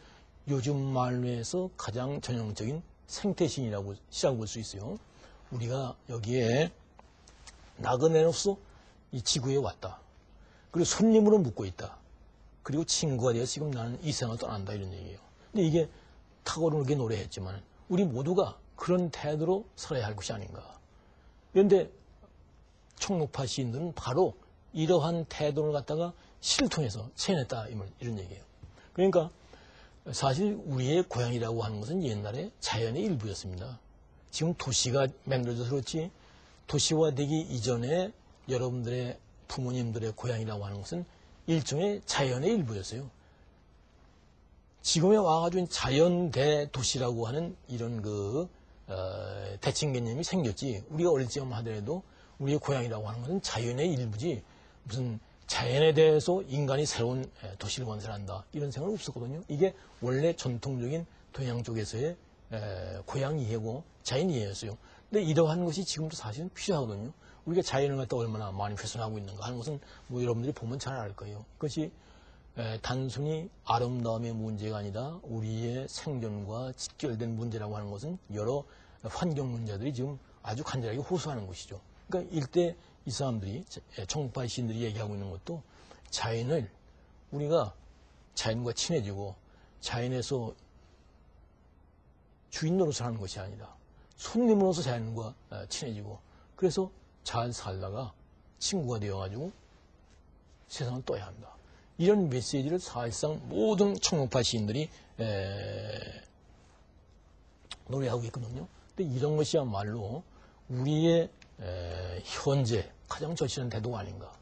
요즘 말로 해서 가장 전형적인 생태신이라고 시작해 볼 수 있어요. 우리가 여기에 나그네로서 이 지구에 왔다. 그리고 손님으로 묵고 있다. 그리고 친구가 되어 지금 나는 이 세상을 떠난다 이런 얘기예요. 근데 이게 타고르는 게 노래했지만 우리 모두가 그런 태도로 살아야 할 것이 아닌가. 그런데 총록파 시인들은 바로 이러한 태도를 갖다가 시를 통해서 체현했다 이런 얘기예요. 그러니까 사실 우리의 고향이라고 하는 것은 옛날에 자연의 일부였습니다. 지금 도시가 만들어져서 그렇지 도시화되기 이전에 여러분들의 부모님들의 고향이라고 하는 것은 일종의 자연의 일부였어요. 지금에 와가지고 자연 대도시라고 하는 이런 대칭 개념이 생겼지. 우리가 어릴 적만 하더라도 우리의 고향이라고 하는 것은 자연의 일부지 무슨 자연에 대해서 인간이 새로운 도시를 건설한다 이런 생각은 없었거든요. 이게 원래 전통적인 동양 쪽에서의 고향 이해고 자연 이해였어요. 근데 이러한 것이 지금도 사실은 필요하거든요. 우리가 자연을 갖다 얼마나 많이 훼손하고 있는가 하는 것은 뭐 여러분들이 보면 잘 알 거예요. 그것이 단순히 아름다움의 문제가 아니라 우리의 생존과 직결된 문제라고 하는 것은 여러 환경 문제들이 지금 아주 간절하게 호소하는 것이죠. 그러니까 일대 이 사람들이 총파 시인들이 얘기하고 있는 것도 자연을 우리가 자연과 친해지고 자연에서 주인 노릇을 하는 것이 아니라 손님으로서 자연과 친해지고 그래서 잘 살다가 친구가 되어가지고 세상을 떠야 한다. 이런 메시지를 사실상 모든 총록파 시인들이 노래하고 있거든요. 근데 이런 것이야말로 우리의 현재 가장 절실한 태도가 아닌가.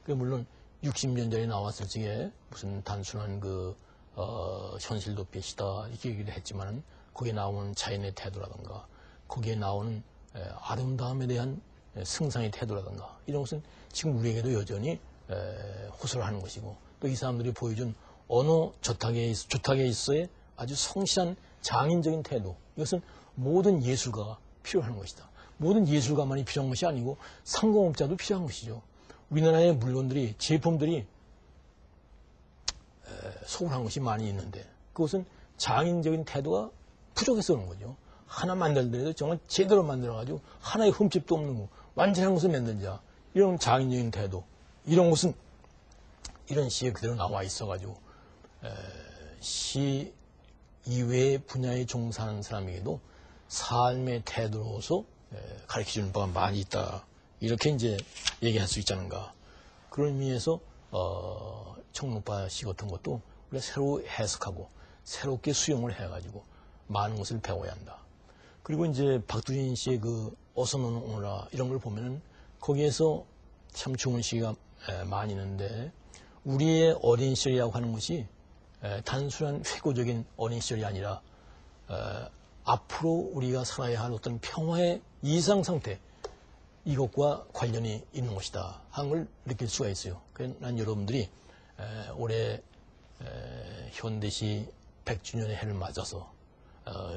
물론 60년 전에 나왔을 적에 무슨 단순한 현실 도피시다 이렇게 얘기를 했지만 거기에 나오는 자연의 태도라든가 거기에 나오는 아름다움에 대한 승상의 태도라든가 이런 것은 지금 우리에게도 여전히 호소를 하는 것이고 또 이 사람들이 보여준 언어 조탁에 있어의 아주 성실한 장인적인 태도 이것은 모든 예술가가 필요한 것이다. 모든 예술가만이 필요한 것이 아니고 상공업자도 필요한 것이죠. 우리나라의 물건들이, 제품들이 소홀한 것이 많이 있는데 그것은 장인적인 태도가 부족해서 그런 거죠. 하나 만들더라도 정말 제대로 만들어가지고 하나의 흠집도 없는 거, 완전한 것을 만들자. 이런 장인적인 태도, 이런 것은 이런 시에 그대로 나와 있어가지고 시 이외의 분야에 종사하는 사람에게도 삶의 태도로서 가르쳐주는 바가 많이 있다. 이렇게 이제 얘기할 수 있지 않은가. 그런 의미에서 청록파 시 같은 것도 우리가 새로 해석하고 새롭게 수용을 해가지고 많은 것을 배워야 한다. 그리고 이제 박두진 씨의 그 어서 너는 오너라 이런 걸 보면은 거기에서 참 좋은 시가 많이 있는데 우리의 어린 시절이라고 하는 것이 단순한 회고적인 어린 시절이 아니라 앞으로 우리가 살아야 할 어떤 평화의 이상 상태 이것과 관련이 있는 것이다 하는 걸 느낄 수가 있어요. 그래서 난 여러분들이 올해 현대시 100주년의 해를 맞아서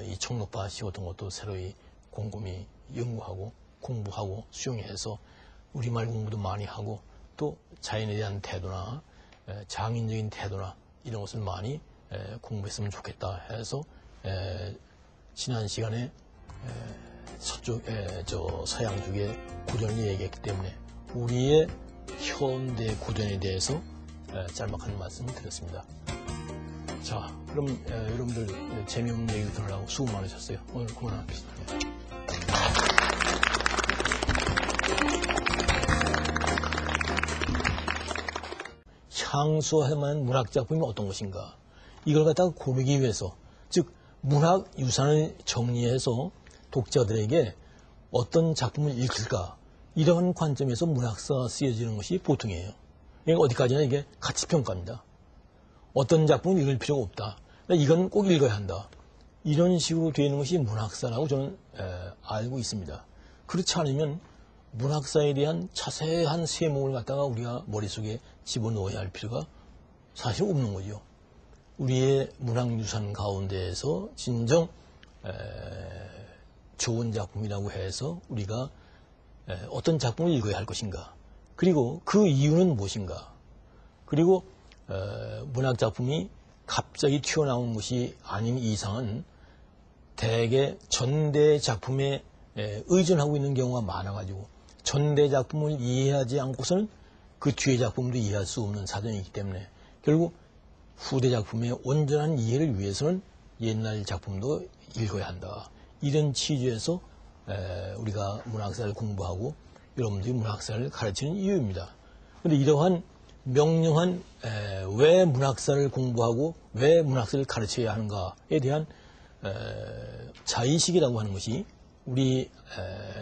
이 청록파 시 같은 것도 새로이 곰곰이 연구하고 공부하고 수용해서 우리말 공부도 많이 하고 또 자연에 대한 태도나 장인적인 태도나 이런 것을 많이 공부했으면 좋겠다 해서 지난 시간에 서쪽 서양 쪽의 고전을 얘기했기 때문에 우리의 현대 고전에 대해서 짤막한 말씀을 드렸습니다. 자, 그럼 여러분들 재미없는 얘기를 들으려고 수고 많으셨어요. 오늘 그만하겠습니다. 향수할 만한 문학작품이 어떤 것인가? 이걸 갖다가 고르기 위해서, 즉 문학유산을 정리해서 독자들에게 어떤 작품을 읽을까? 이러한 관점에서 문학사가 쓰여지는 것이 보통이에요. 그러니까 어디까지나 이게 가치평가입니다. 어떤 작품은 읽을 필요가 없다. 이건 꼭 읽어야 한다. 이런 식으로 되어 있는 것이 문학사라고 저는 알고 있습니다. 그렇지 않으면 문학사에 대한 자세한 세목을 갖다가 우리가 머릿속에 집어넣어야 할 필요가 사실 없는 거죠. 우리의 문학유산 가운데에서 진정 좋은 작품이라고 해서 우리가 어떤 작품을 읽어야 할 것인가. 그리고 그 이유는 무엇인가. 그리고 문학작품이 갑자기 튀어나온 것이 아닌 이상은 대개 전대 작품에 의존하고 있는 경우가 많아가지고 전대 작품을 이해하지 않고서는 그 뒤의 작품도 이해할 수 없는 사정이 있기 때문에 결국 후대 작품의 온전한 이해를 위해서는 옛날 작품도 읽어야 한다. 이런 취지에서 우리가 문학사를 공부하고 여러분들이 문학사를 가르치는 이유입니다. 그런데 이러한 명령한 왜 문학사를 공부하고 왜 문학사를 가르쳐야 하는가에 대한 자의식이라고 하는 것이 우리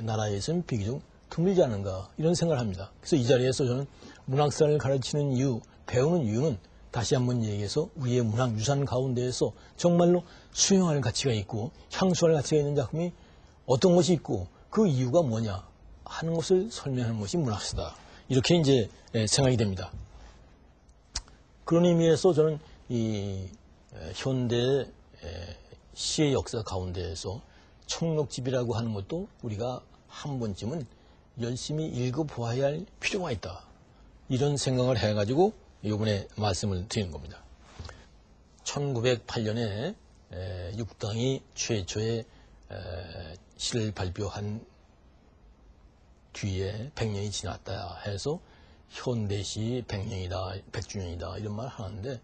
나라에서는 비교적 드물지 않은가 이런 생각을 합니다. 그래서 이 자리에서 저는 문학사를 가르치는 이유, 배우는 이유는 다시 한번 얘기해서 우리의 문학유산 가운데에서 정말로 수용할 가치가 있고 향수할 가치가 있는 작품이 어떤 것이 있고 그 이유가 뭐냐 하는 것을 설명하는 것이 문학사다. 이렇게 이제 생각이 됩니다. 그런 의미에서 저는 이 현대 시의 역사 가운데에서 청록집이라고 하는 것도 우리가 한 번쯤은 열심히 읽어보아야 할 필요가 있다. 이런 생각을 해가지고 이번에 말씀을 드리는 겁니다. 1908년에 육당이 최초의 시를 발표한 뒤에 100년이 지났다 해서 현대시 100년이다, 100주년이다 이런 말을 하는데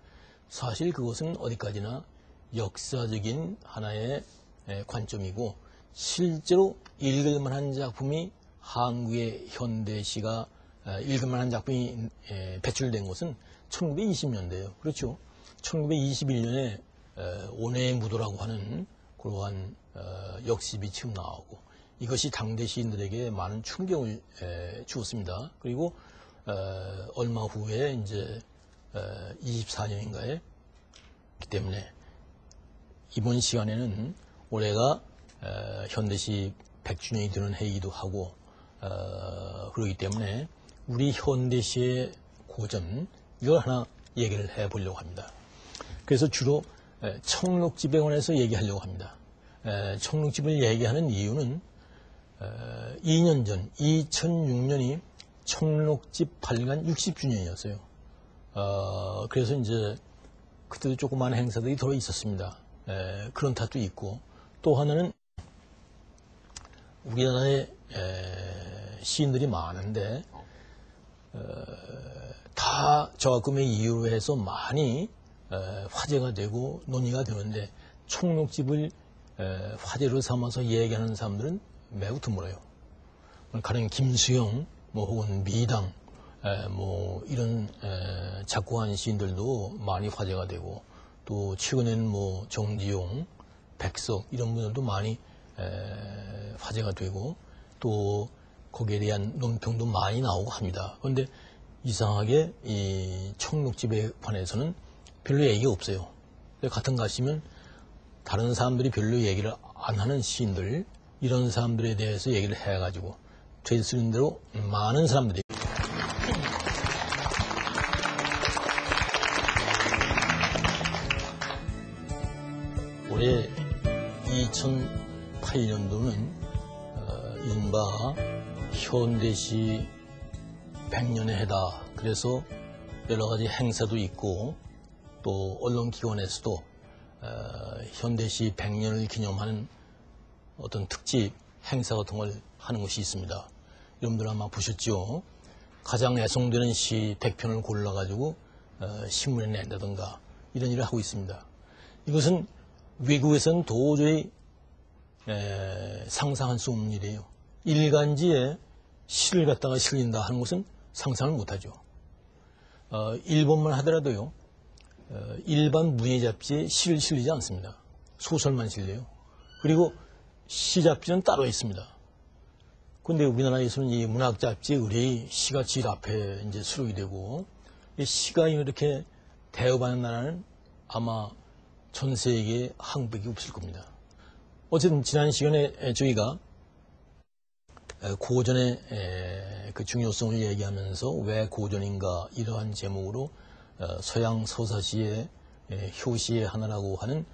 사실 그것은 어디까지나 역사적인 하나의 관점이고 실제로 읽을 만한 작품이 한국의 현대시가 읽을 만한 작품이 배출된 것은 1920년대예요. 그렇죠. 1921년에 온해의 무도라고 하는 그러한 역습이 처음 나오고 이것이 당대 시인들에게 많은 충격을 주었습니다. 그리고 얼마 후에 이제 24년인가에 기 때문에 이번 시간에는 올해가 현대시 100주년이 되는 해이기도 하고 그러기 때문에 우리 현대시의 고전 이걸 하나 얘기를 해보려고 합니다. 그래서 주로 청록집에 관해서 얘기하려고 합니다. 청록집을 얘기하는 이유는 2년 전 2006년이 청록집 발간 60주년이었어요. 그래서 이제 그때도 조그마한 행사들이 들어 있었습니다. 그런 탓도 있고, 또 하나는 우리나라에 시인들이 많은데 다 저작금의 이유로 해서 많이 화제가 되고 논의가 되는데 청록집을 화제로 삼아서 얘기하는 사람들은 매우 드물어요. 가령 김수영, 뭐 혹은 미당, 뭐 이런 작곡한 시인들도 많이 화제가 되고, 또 최근에는 뭐 정지용, 백석 이런 분들도 많이 화제가 되고, 또 거기에 대한 논평도 많이 나오고 합니다. 그런데 이상하게 이 청록집에 관해서는 별로 얘기가 없어요. 같은 가시면 다른 사람들이 별로 얘기를 안 하는 시인들, 이런 사람들에 대해서 얘기를 해가지고 되쓰는 대로 많은 사람들이 올해 2008년도는 이른바 현대시 100년의 해다. 그래서 여러 가지 행사도 있고, 또 언론기관에서도 현대시 100년을 기념하는 어떤 특집 행사 같은 걸 하는 것이 있습니다. 여러분들 아마 보셨죠? 가장 애송되는 시 100편을 골라가지고 신문에 낸다든가 이런 일을 하고 있습니다. 이것은 외국에서는 도저히 상상할 수 없는 일이에요. 일간지에 시를 갖다가 실린다 하는 것은 상상을 못하죠. 일본만 하더라도요, 일반 문예 잡지에 시를 실리지 않습니다. 소설만 실려요. 그리고 시 잡지는 따로 있습니다. 그런데 우리나라에서는 이 문학 잡지에 의뢰 시가 제일 앞에 이제 수록이 되고, 이 시가 이렇게 대업하는 나라는 아마 전 세계에 한국밖에 없을 겁니다. 어쨌든 지난 시간에 저희가 고전의 그 중요성을 얘기하면서 왜 고전인가 이러한 제목으로 서양 서사시의 효시의 하나라고 하는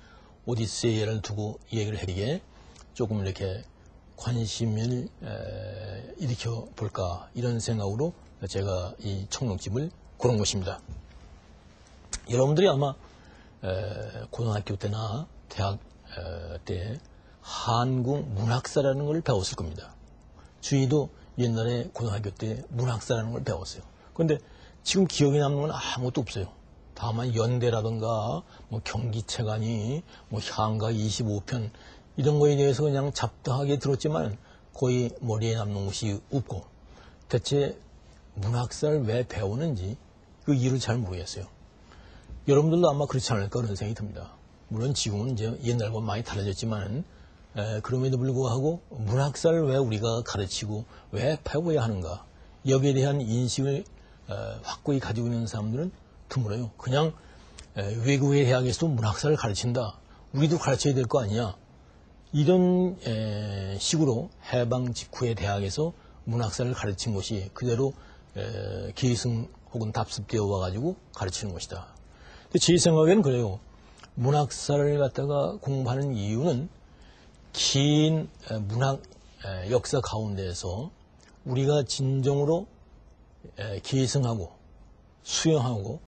오디세이를 두고 얘기를 해리게 조금 이렇게 관심을 일으켜 볼까 이런 생각으로 제가 이 청록집을 고른 것입니다. 여러분들이 아마 고등학교 때나 대학 때 한국 문학사라는 걸 배웠을 겁니다. 저희도 옛날에 고등학교 때 문학사라는 걸 배웠어요. 그런데 지금 기억에 남는 건 아무것도 없어요. 다만 연대라든가 뭐 경기체간이 뭐 향가 25편 이런 거에 대해서 그냥 잡다하게 들었지만 거의 머리에 남는 것이 없고, 대체 문학사를 왜 배우는지 그 이유를 잘 모르겠어요. 여러분들도 아마 그렇지 않을까 그런 생각이 듭니다. 물론 지금은 이제 옛날과 많이 달라졌지만 그럼에도 불구하고 문학사를 왜 우리가 가르치고 왜 배워야 하는가, 여기에 대한 인식을 확고히 가지고 있는 사람들은 드물어요. 그냥 외국의 대학에서도 문학사를 가르친다, 우리도 가르쳐야 될 거 아니냐, 이런 식으로 해방 직후의 대학에서 문학사를 가르친 것이 그대로 계승 혹은 답습되어 와가지고 가르치는 것이다. 제 생각에는 그래요. 문학사를 갖다가 공부하는 이유는 긴 문학 역사 가운데에서 우리가 진정으로 계승하고 수용하고